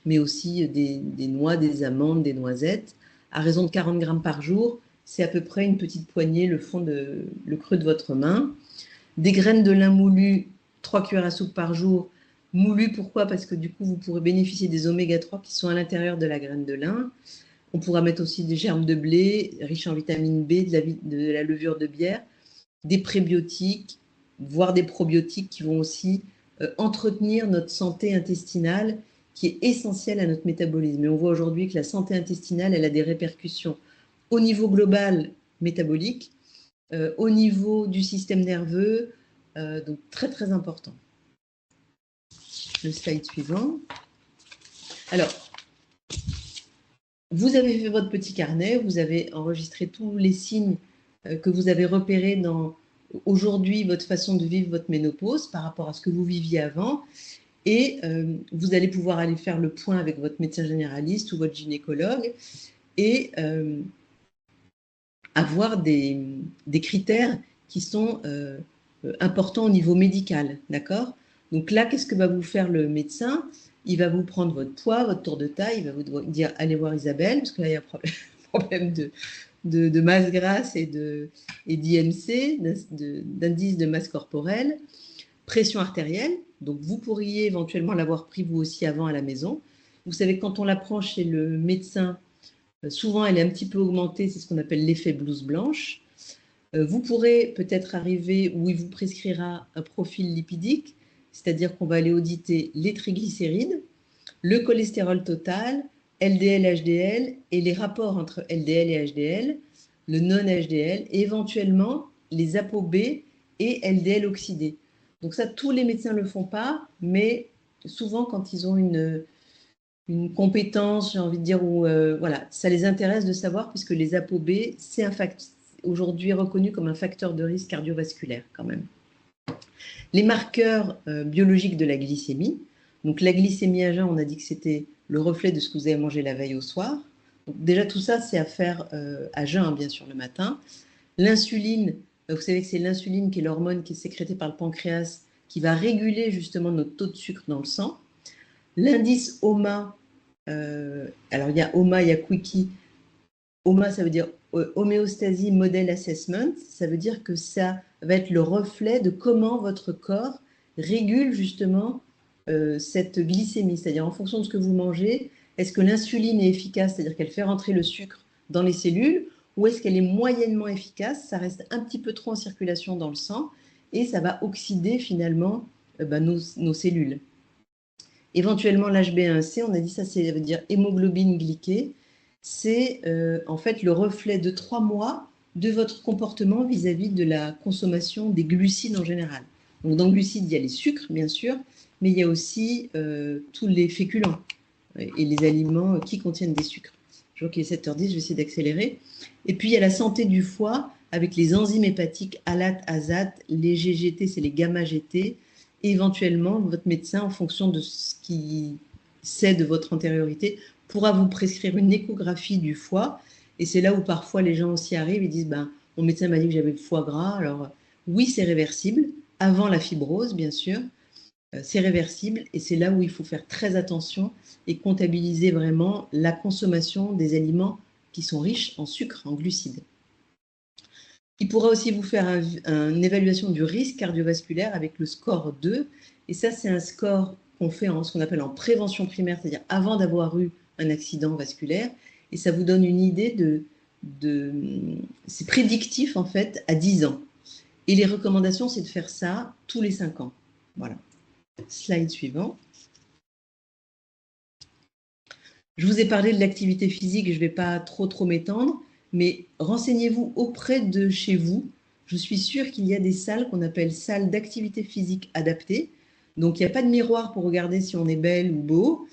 mais aussi des noix, des amandes, des noisettes, à raison de 40 grammes par jour, c'est à peu près une petite poignée, le creux de votre main. Des graines de lin moulues, 3 cuillères à soupe par jour. Moulues, pourquoi? Parce que du coup, vous pourrez bénéficier des oméga 3 qui sont à l'intérieur de la graine de lin. On pourra mettre aussi des germes de blé, riches en vitamine B, de la levure de bière, des prébiotiques, voire des probiotiques qui vont aussi entretenir notre santé intestinale, qui est essentielle à notre métabolisme. Et on voit aujourd'hui que la santé intestinale, elle a des répercussions au niveau global métabolique, au niveau du système nerveux, donc très très important. Le slide suivant. Alors, vous avez fait votre petit carnet, vous avez enregistré tous les signes que vous avez repérés dans aujourd'hui votre façon de vivre votre ménopause par rapport à ce que vous viviez avant. Et vous allez pouvoir aller faire le point avec votre médecin généraliste ou votre gynécologue et avoir des critères qui sont importants au niveau médical, d'accord? Donc là, qu'est-ce que va vous faire le médecin? Il va vous prendre votre poids, votre tour de taille, il va vous dire allez voir Isabelle, parce que là, il y a un problème de masse grasse et d'IMC, d'indice de masse corporelle, pression artérielle. Donc, vous pourriez éventuellement l'avoir pris vous aussi avant à la maison. Vous savez, quand on la prend chez le médecin, souvent elle est un petit peu augmentée, c'est ce qu'on appelle l'effet blouse blanche. Vous pourrez peut-être arriver où il vous prescrira un profil lipidique, c'est-à-dire qu'on va aller auditer les triglycérides, le cholestérol total, LDL, HDL et les rapports entre LDL et HDL, le non-HDL et éventuellement les ApoB et LDL oxydé. Donc ça, tous les médecins ne le font pas, mais souvent quand ils ont une compétence, j'ai envie de dire, où voilà, ça les intéresse de savoir, puisque les ApoB, c'est aujourd'hui reconnu comme un facteur de risque cardiovasculaire quand même. Les marqueurs biologiques de la glycémie. Donc la glycémie à jeun, on a dit que c'était le reflet de ce que vous avez mangé la veille au soir. Donc, déjà tout ça, c'est à faire à jeun, bien sûr, le matin. L'insuline, vous savez que c'est l'insuline qui est l'hormone qui est sécrétée par le pancréas qui va réguler justement notre taux de sucre dans le sang. L'indice OMA, alors il y a OMA, il y a Quickie. OMA, ça veut dire Homéostasie Model Assessment. Ça veut dire que ça va être le reflet de comment votre corps régule justement cette glycémie. C'est-à-dire en fonction de ce que vous mangez, est-ce que l'insuline est efficace, c'est-à-dire qu'elle fait rentrer le sucre dans les cellules, ou est-ce qu'elle est moyennement efficace, ça reste un petit peu trop en circulation dans le sang, et ça va oxyder finalement nos cellules. Éventuellement l'HbA1c, on a dit ça, ça veut dire hémoglobine glyquée, c'est en fait le reflet de 3 mois de votre comportement vis-à-vis de la consommation des glucides en général. Donc dans le glucide, il y a les sucres, bien sûr, mais il y a aussi tous les féculents et les aliments qui contiennent des sucres. Je vois qu'il est 7h10, je vais essayer d'accélérer. Et puis il y a la santé du foie avec les enzymes hépatiques ALAT, ASAT, les GGT, c'est les gamma-GT, et éventuellement votre médecin, en fonction de ce qu'il sait de votre antériorité, pourra vous prescrire une échographie du foie. Et c'est là où parfois les gens aussi arrivent et disent ben, mon médecin m'a dit que j'avais le foie gras. Alors oui, c'est réversible, avant la fibrose, bien sûr. C'est réversible et c'est là où il faut faire très attention et comptabiliser vraiment la consommation des aliments qui sont riches en sucre, en glucides. Il pourra aussi vous faire une évaluation du risque cardiovasculaire avec le score 2. Et ça, c'est un score qu'on fait en ce qu'on appelle en prévention primaire, c'est-à-dire avant d'avoir eu un accident vasculaire. Et ça vous donne une idée c'est prédictif en fait à 10 ans. Et les recommandations, c'est de faire ça tous les 5 ans. Voilà. Slide suivant. Je vous ai parlé de l'activité physique, je ne vais pas trop m'étendre, mais renseignez-vous auprès de chez vous. Je suis sûre qu'il y a des salles qu'on appelle salles d'activité physique adaptées. Donc, il n'y a pas de miroir pour regarder si on est belle ou beau.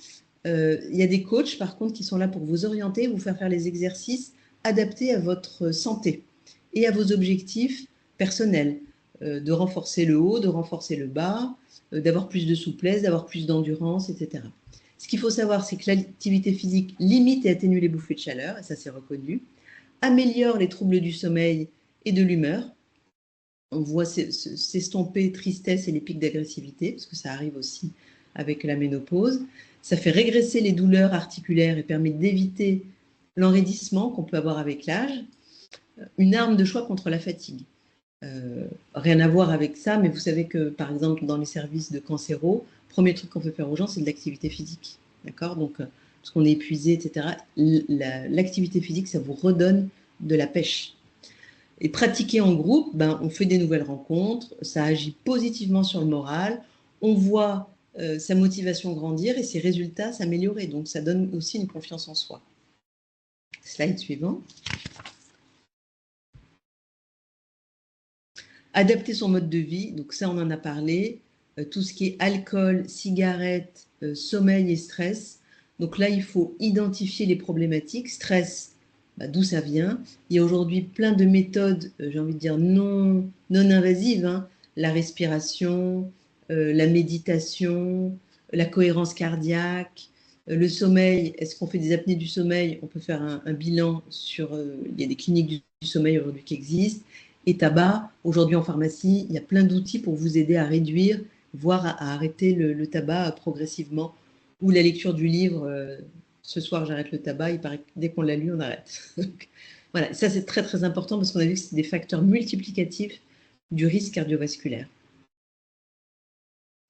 Il y a des coachs, par contre, qui sont là pour vous orienter, vous faire les exercices adaptés à votre santé et à vos objectifs personnels, de renforcer le haut, de renforcer le bas, d'avoir plus de souplesse, d'avoir plus d'endurance, etc. Ce qu'il faut savoir, c'est que l'activité physique limite et atténue les bouffées de chaleur, et ça c'est reconnu, améliore les troubles du sommeil et de l'humeur. On voit s'estomper tristesse et les pics d'agressivité, parce que ça arrive aussi avec la ménopause. Ça fait régresser les douleurs articulaires et permet d'éviter l'enraidissement qu'on peut avoir avec l'âge. Une arme de choix contre la fatigue. Rien à voir avec ça, mais vous savez que, par exemple, dans les services de cancéro, le premier truc qu'on peut faire aux gens, c'est de l'activité physique. D'accord? Donc, parce qu'on est épuisé, etc. L'activité physique, ça vous redonne de la pêche. Et pratiquer en groupe, ben, on fait des nouvelles rencontres, ça agit positivement sur le moral, on voit sa motivation grandir et ses résultats s'améliorer. Donc, ça donne aussi une confiance en soi. Slide suivant. Adapter son mode de vie, donc ça on en a parlé, tout ce qui est alcool, cigarette, sommeil et stress. Donc là, il faut identifier les problématiques. Stress, d'où ça vient. Il y a aujourd'hui plein de méthodes, j'ai envie de dire non invasives, hein. La respiration, la méditation, la cohérence cardiaque, Le sommeil, est-ce qu'on fait des apnées du sommeil? On peut faire un bilan sur. Il y a des cliniques du sommeil aujourd'hui qui existent. Et tabac, aujourd'hui en pharmacie, il y a plein d'outils pour vous aider à réduire, voire à arrêter le tabac progressivement. Ou la lecture du livre, ce soir j'arrête le tabac, il paraît que dès qu'on l'a lu, on arrête. Donc, voilà, ça c'est très très important parce qu'on a vu que c'est des facteurs multiplicatifs du risque cardiovasculaire.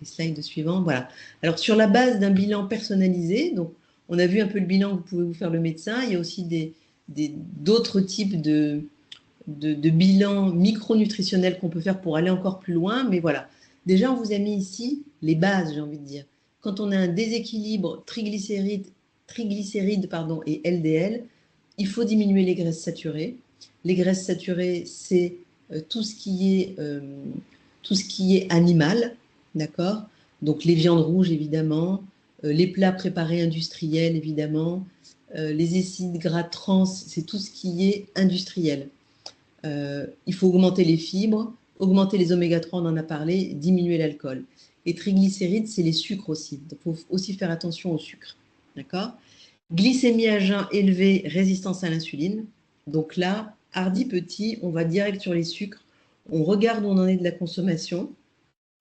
Les slides suivants, voilà. Alors sur la base d'un bilan personnalisé, donc on a vu un peu le bilan que vous pouvez vous faire le médecin, il y a aussi d'autres types de bilans micronutritionnels qu'on peut faire pour aller encore plus loin, mais voilà. Déjà, on vous a mis ici les bases, j'ai envie de dire. Quand on a un déséquilibre triglycérides et LDL, il faut diminuer les graisses saturées. Les graisses saturées, c'est tout ce qui est animal, d'accord? Donc les viandes rouges, évidemment, les plats préparés industriels, évidemment, les acides gras trans, c'est tout ce qui est industriel. Il faut augmenter les fibres, augmenter les oméga 3, on en a parlé, diminuer l'alcool. Les triglycérides, c'est les sucres aussi. Donc, il faut aussi faire attention aux sucres. D'accord? Glycémie à jeun élevée, résistance à l'insuline. Donc là, hardi petit, on va direct sur les sucres. On regarde où on en est de la consommation.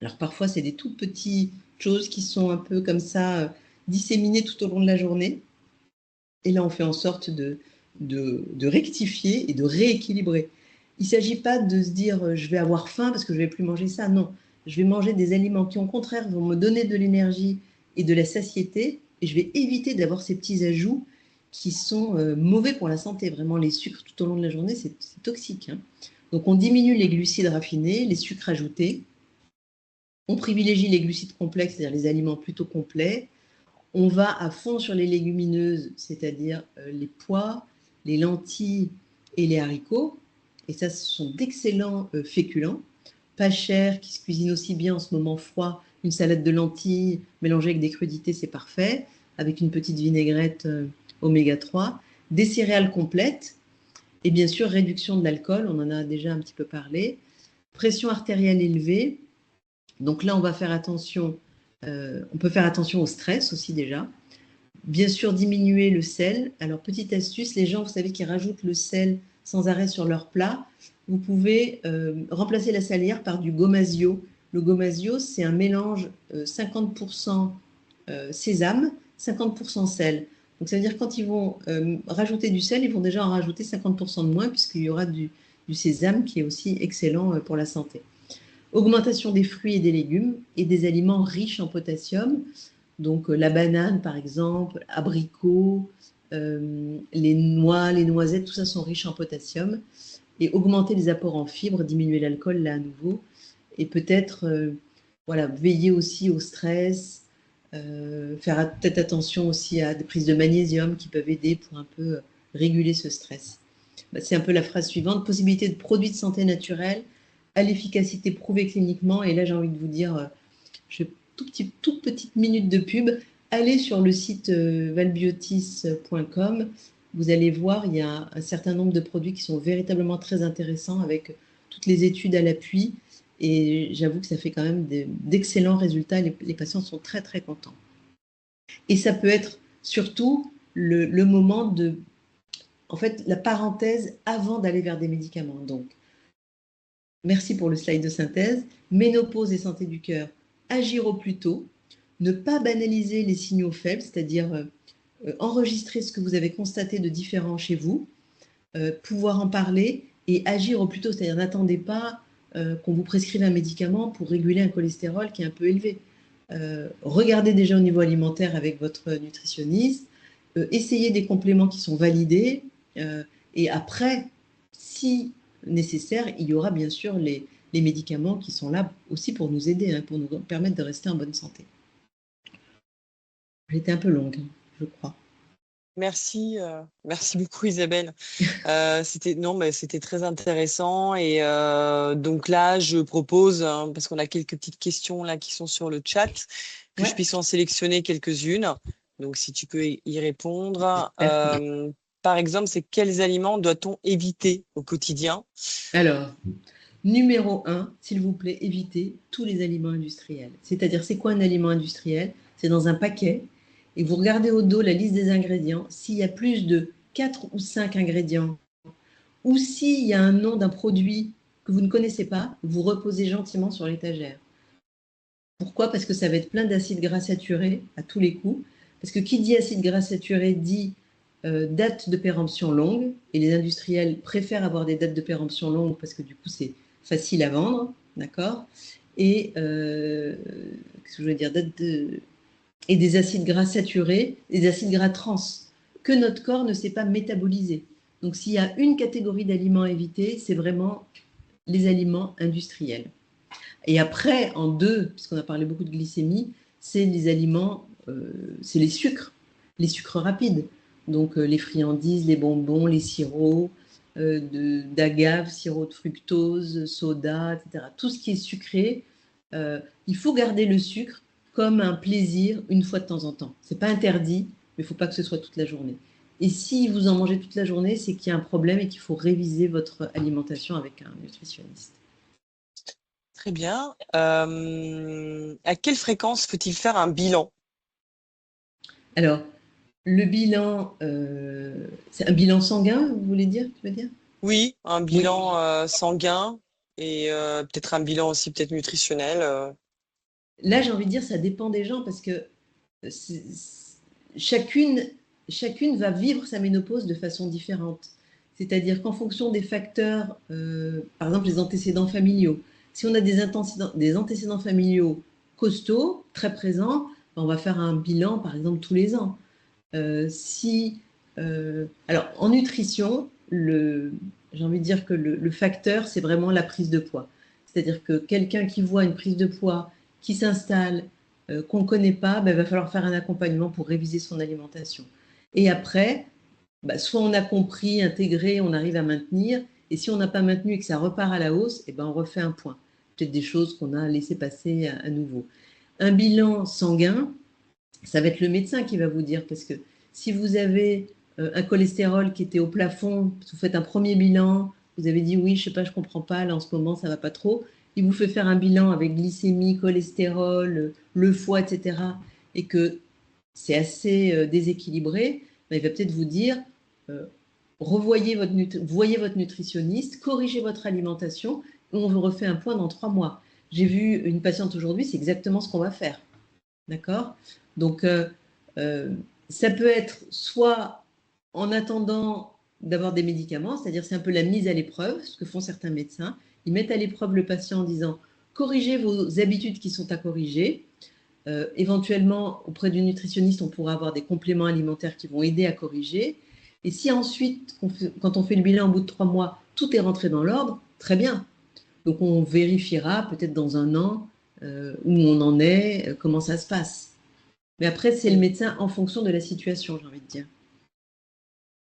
Alors parfois, c'est des toutes petites choses qui sont un peu comme ça disséminées tout au long de la journée. Et là, on fait en sorte de rectifier et de rééquilibrer. Il ne s'agit pas de se dire je vais avoir faim parce que je ne vais plus manger ça. Non, je vais manger des aliments qui, au contraire, vont me donner de l'énergie et de la satiété. Et je vais éviter d'avoir ces petits ajouts qui sont mauvais pour la santé. Vraiment, les sucres tout au long de la journée, c'est toxique. Hein. Donc, on diminue les glucides raffinés, les sucres ajoutés. On privilégie les glucides complexes, c'est-à-dire les aliments plutôt complets. On va à fond sur les légumineuses, c'est-à-dire les pois, les lentilles et les haricots. Et ça, ce sont d'excellents féculents, pas chers, qui se cuisinent aussi bien en ce moment froid. Une salade de lentilles mélangée avec des crudités, c'est parfait, avec une petite vinaigrette oméga 3. Des céréales complètes et bien sûr réduction de l'alcool, on en a déjà un petit peu parlé. Pression artérielle élevée. Donc là, on va faire attention. On peut faire attention au stress aussi déjà. Bien sûr, diminuer le sel. Alors, petite astuce, les gens, vous savez, qui rajoutent le sel sans arrêt sur leur plat, vous pouvez remplacer la salière par du gomasio. Le gomasio, c'est un mélange 50% sésame, 50% sel. Donc, ça veut dire que quand ils vont rajouter du sel, ils vont déjà en rajouter 50% de moins, puisqu'il y aura du sésame qui est aussi excellent pour la santé. Augmentation des fruits et des légumes et des aliments riches en potassium. Donc la banane, par exemple, abricots, les noix, les noisettes, tout ça sont riches en potassium. Et augmenter les apports en fibres, diminuer l'alcool, là à nouveau. Et peut-être veiller aussi au stress, faire peut-être attention aussi à des prises de magnésium qui peuvent aider pour un peu réguler ce stress. C'est un peu la phrase suivante, possibilité de produits de santé naturels à l'efficacité prouvée cliniquement. Et là, j'ai envie de vous dire, toute petite minute de pub, allez sur le site valbiotis.com. Vous allez voir, il y a un certain nombre de produits qui sont véritablement très intéressants avec toutes les études à l'appui. Et j'avoue que ça fait quand même d'excellents résultats. Les patients sont très, très contents. Et ça peut être surtout le moment de, en fait, la parenthèse avant d'aller vers des médicaments. Donc, merci pour le slide de synthèse. Ménopause et santé du cœur, agir au plus tôt, ne pas banaliser les signaux faibles, c'est-à-dire enregistrer ce que vous avez constaté de différent chez vous, pouvoir en parler et agir au plus tôt, c'est-à-dire n'attendez pas qu'on vous prescrive un médicament pour réguler un cholestérol qui est un peu élevé. Regardez déjà au niveau alimentaire avec votre nutritionniste, essayez des compléments qui sont validés et après, si nécessaire, il y aura bien sûr les médicaments qui sont là aussi pour nous aider, pour nous permettre de rester en bonne santé. J'étais un peu longue, je crois. Merci beaucoup Isabelle. C'était très intéressant et donc là je propose parce qu'on a quelques petites questions là qui sont sur le chat que je puisse en sélectionner quelques-unes. Donc si tu peux y répondre. Par exemple, c'est quels aliments doit-on éviter au quotidien? Alors, numéro 1, s'il vous plaît, évitez tous les aliments industriels. C'est-à-dire, c'est quoi un aliment industriel? C'est dans un paquet et vous regardez au dos la liste des ingrédients, s'il y a plus de 4 ou 5 ingrédients, ou s'il y a un nom d'un produit que vous ne connaissez pas, vous reposez gentiment sur l'étagère. Pourquoi? Parce que ça va être plein d'acides gras saturés à tous les coups. Parce que qui dit acide gras saturé dit date de péremption longue, et les industriels préfèrent avoir des dates de péremption longues parce que du coup c'est facile à vendre, d'accord? Et qu'est-ce que je veux dire, et des acides gras saturés, des acides gras trans, que notre corps ne sait pas métaboliser. Donc s'il y a une catégorie d'aliments à éviter, c'est vraiment les aliments industriels. Et après, en deux, puisqu'on a parlé beaucoup de glycémie, c'est les aliments, c'est les sucres rapides. Donc les friandises, les bonbons, les sirops d'agave, sirop de fructose, soda, etc. Tout ce qui est sucré, il faut garder le sucre comme un plaisir une fois de temps en temps. C'est pas interdit, mais il ne faut pas que ce soit toute la journée. Et si vous en mangez toute la journée, c'est qu'il y a un problème et qu'il faut réviser votre alimentation avec un nutritionniste. Très bien. À quelle fréquence faut-il faire un bilan? Alors, le bilan, c'est un bilan sanguin, vous voulez dire, tu veux dire? Oui, un Oui. bilan sanguin et peut-être un bilan aussi peut-être nutritionnel. Là, j'ai envie de dire, ça dépend des gens parce que chacune, chacune va vivre sa ménopause de façon différente. C'est-à-dire qu'en fonction des facteurs, par exemple les antécédents familiaux, si on a des antécédents familiaux costauds, très présents, on va faire un bilan, par exemple, tous les ans. Alors, en nutrition, j'ai envie de dire que le facteur, c'est vraiment la prise de poids. C'est-à-dire que quelqu'un qui voit une prise de poids qui s'installe, qu'on ne connaît pas, ben, il va falloir faire un accompagnement pour réviser son alimentation. Et après, ben, soit on a compris, intégré, on arrive à maintenir, et si on n'a pas maintenu et que ça repart à la hausse, et ben, on refait un point. Peut-être des choses qu'on a laissé passer à nouveau. Un bilan sanguin, ça va être le médecin qui va vous dire, parce que si vous avez un cholestérol qui était au plafond, vous faites un premier bilan, vous avez dit oui, je sais pas, je comprends pas, là en ce moment ça va pas trop, il vous fait faire un bilan avec glycémie, cholestérol, le foie, etc., et que c'est assez déséquilibré, ben, il va peut-être vous dire euh, voyez votre nutritionniste, corrigez votre alimentation, et on vous refait un point dans 3 mois. J'ai vu une patiente aujourd'hui, c'est exactement ce qu'on va faire. D'accord? Donc, euh, ça peut être soit en attendant d'avoir des médicaments, c'est-à-dire c'est un peu la mise à l'épreuve, ce que font certains médecins. Ils mettent à l'épreuve le patient en disant corrigez vos habitudes qui sont à corriger. Éventuellement, auprès du nutritionniste, on pourra avoir des compléments alimentaires qui vont aider à corriger. Et si ensuite, quand on fait le bilan au bout de 3 mois, tout est rentré dans l'ordre, très bien. Donc on vérifiera peut-être dans un an où on en est, comment ça se passe. Mais après, c'est le médecin en fonction de la situation, j'ai envie de dire.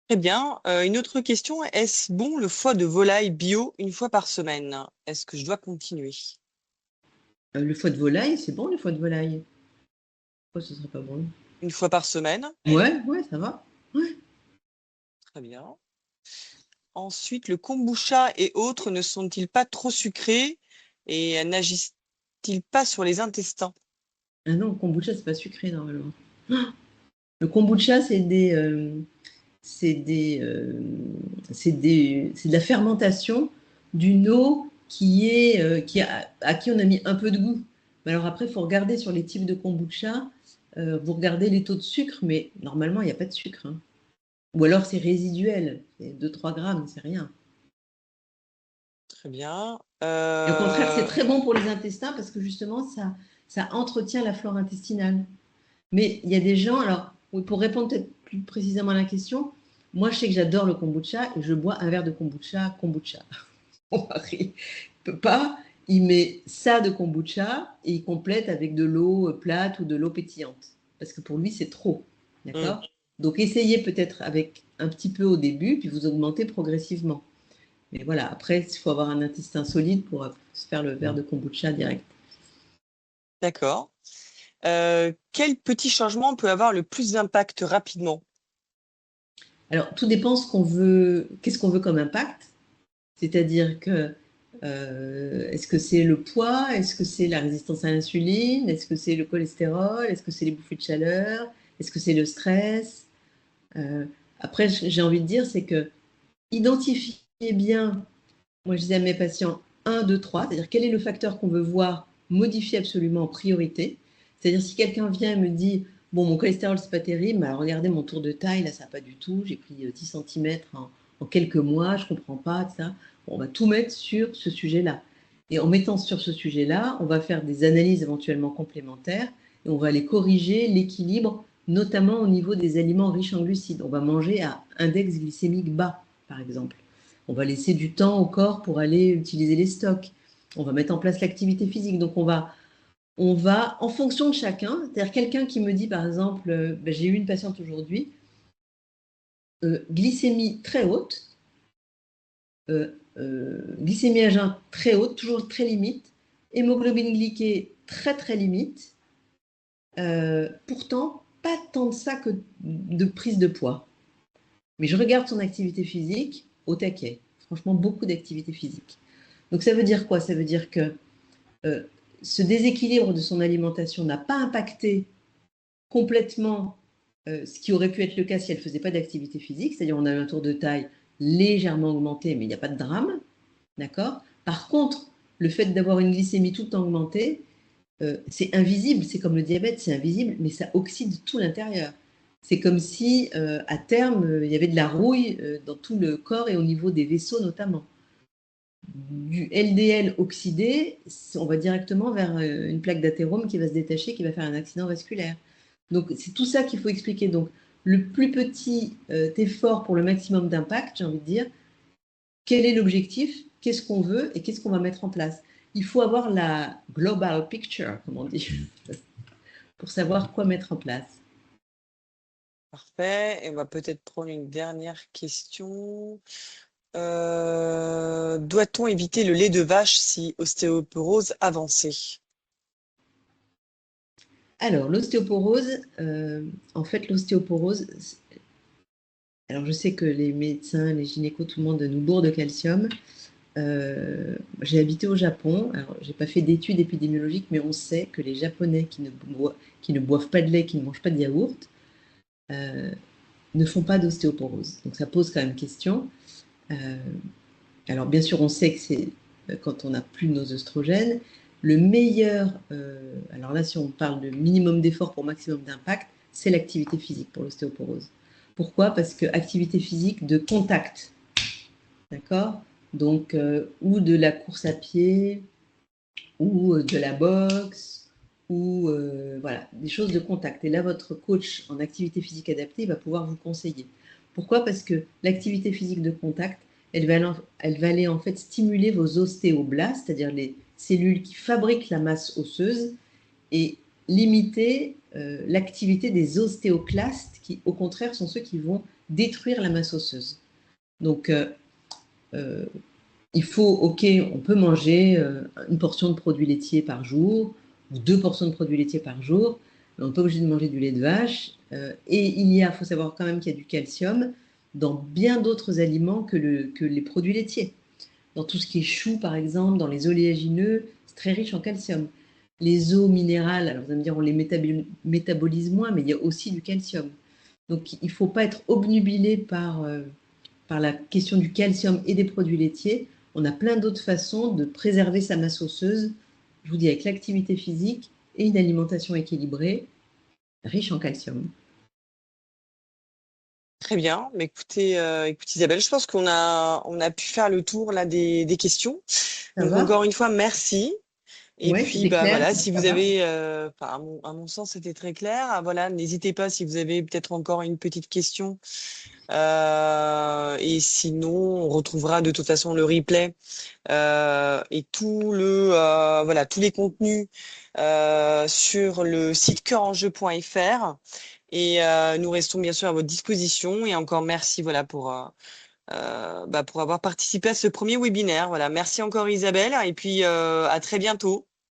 Très bien. Une autre question, est-ce bon le foie de volaille bio une fois par semaine? Est-ce que je dois continuer? Le foie de volaille, c'est bon le foie de volaille. Pourquoi ce serait pas bon? Une fois par semaine? Ouais, ouais, ça va. Ouais. Très bien. Ensuite, le kombucha et autres ne sont-ils pas trop sucrés et n'agissent-ils pas sur les intestins? Ah non, le kombucha, c'est pas sucré normalement. Le kombucha, c'est de la fermentation d'une eau à qui on a mis un peu de goût. Mais alors après, il faut regarder sur les types de kombucha, vous regardez les taux de sucre, mais normalement, il n'y a pas de sucre, hein. Ou alors c'est résiduel, c'est 2-3 grammes, c'est rien. Très bien. Et au contraire, c'est très bon pour les intestins parce que justement, ça entretient la flore intestinale. Mais il y a des gens, alors pour répondre peut-être plus précisément à la question, moi je sais que j'adore le kombucha et je bois un verre de kombucha. Mon mari ne peut pas, il met ça de kombucha et il complète avec de l'eau plate ou de l'eau pétillante. Parce que pour lui, c'est trop. Hmm, D'accord? Donc essayez peut-être avec un petit peu au début, puis vous augmentez progressivement. Mais voilà, après, il faut avoir un intestin solide pour se faire le verre de kombucha direct. d'accord. Quel petit changement peut avoir le plus d'impact rapidement? Alors, tout dépend ce qu'on veut, qu'est-ce qu'on veut comme impact. C'est-à-dire que est-ce que c'est le poids? Est-ce que c'est la résistance à l'insuline? Est-ce que c'est le cholestérol? Est-ce que c'est les bouffées de chaleur? Est-ce que c'est le stress? Après, j'ai envie de dire, c'est que identifier bien, moi je disais à mes patients, 1, 2, 3, c'est-à-dire quel est le facteur qu'on veut voir modifier absolument en priorité. C'est-à-dire si quelqu'un vient et me dit, bon, mon cholestérol, c'est pas terrible, mais alors regardez mon tour de taille, là, ça va pas du tout, j'ai pris 10 cm en quelques mois, je comprends pas, etc. Bon, on va tout mettre sur ce sujet-là. Et en mettant sur ce sujet-là, on va faire des analyses éventuellement complémentaires et on va aller corriger l'équilibre, notamment au niveau des aliments riches en glucides. On va manger à index glycémique bas, par exemple. On va laisser du temps au corps pour aller utiliser les stocks. On va mettre en place l'activité physique. Donc, on va, en fonction de chacun, c'est-à-dire quelqu'un qui me dit, par exemple, j'ai eu une patiente aujourd'hui, glycémie très haute, glycémie à jeun très haute, toujours très limite, hémoglobine glyquée très très limite, pourtant pas tant de ça que de prise de poids. Mais je regarde son activité physique au taquet, franchement beaucoup d'activité physique. Donc ça veut dire quoi? Ça veut dire que ce déséquilibre de son alimentation n'a pas impacté complètement ce qui aurait pu être le cas si elle ne faisait pas d'activité physique, c'est-à-dire on a un tour de taille légèrement augmenté, mais il n'y a pas de drame, d'accord? Par contre, le fait d'avoir une glycémie tout le temps augmentée, c'est invisible, c'est comme le diabète, c'est invisible, mais ça oxyde tout l'intérieur. C'est comme si, à terme, il y avait de la rouille dans tout le corps et au niveau des vaisseaux notamment. Du LDL oxydé, on va directement vers une plaque d'athérome qui va se détacher, qui va faire un accident vasculaire. Donc, c'est tout ça qu'il faut expliquer. Donc, le plus petit effort pour le maximum d'impact, j'ai envie de dire, quel est l'objectif, qu'est-ce qu'on veut et qu'est-ce qu'on va mettre en place. Il faut avoir la global picture, comme on dit, pour savoir quoi mettre en place. Parfait. Et on va peut-être prendre une dernière question. Doit-on éviter le lait de vache si ostéoporose avancée? Alors, l'ostéoporose, en fait, l'ostéoporose, alors je sais que les médecins, les gynécos, tout le monde nous bourre de calcium. J'ai habité au Japon. Alors, j'ai pas fait d'études épidémiologiques, mais on sait que les Japonais qui ne boivent pas de lait, qui ne mangent pas de yaourt, ne font pas d'ostéoporose. Donc, ça pose quand même question. Alors, bien sûr, on sait que c'est quand on n'a plus nos oestrogènes. Le meilleur, alors là, si on parle de minimum d'effort pour maximum d'impact, c'est l'activité physique pour l'ostéoporose. Pourquoi? Parce que activité physique de contact, d'accord? Donc, ou de la course à pied, ou de la boxe, ou voilà, des choses de contact. Et là, votre coach en activité physique adaptée va pouvoir vous conseiller. Pourquoi? Parce que l'activité physique de contact, elle va aller en fait stimuler vos ostéoblastes, c'est-à-dire les cellules qui fabriquent la masse osseuse, et limiter l'activité des ostéoclastes, qui au contraire sont ceux qui vont détruire la masse osseuse. Donc, il faut, ok, on peut manger une portion de produits laitiers par jour, ou 2 portions de produits laitiers par jour, mais on n'est pas obligé de manger du lait de vache. Et il faut savoir quand même qu'il y a du calcium dans bien d'autres aliments que les produits laitiers. Dans tout ce qui est chou, par exemple, dans les oléagineux, c'est très riche en calcium. Les eaux minérales, alors vous allez me dire, on les métabolise moins, mais il y a aussi du calcium. Donc il ne faut pas être obnubilé par la question du calcium et des produits laitiers. On a plein d'autres façons de préserver sa masse osseuse, je vous dis, avec l'activité physique et une alimentation équilibrée, riche en calcium. Très bien. Mais écoutez, écoute Isabelle, je pense qu'on a pu faire le tour là des questions. Ça Donc va? encore une fois, merci. Et Oui, puis c'était bah clair, voilà, si ça vous va? avez, enfin, à mon sens, c'était très clair. Ah, voilà, n'hésitez pas si vous avez peut-être encore une petite question. Et sinon, on retrouvera de toute façon le replay et voilà, tous les contenus sur le site cœurenjeu.fr. Et nous restons bien sûr à votre disposition. Et encore merci, voilà, pour avoir participé à ce premier webinaire. Voilà, merci encore Isabelle. Et puis à très bientôt.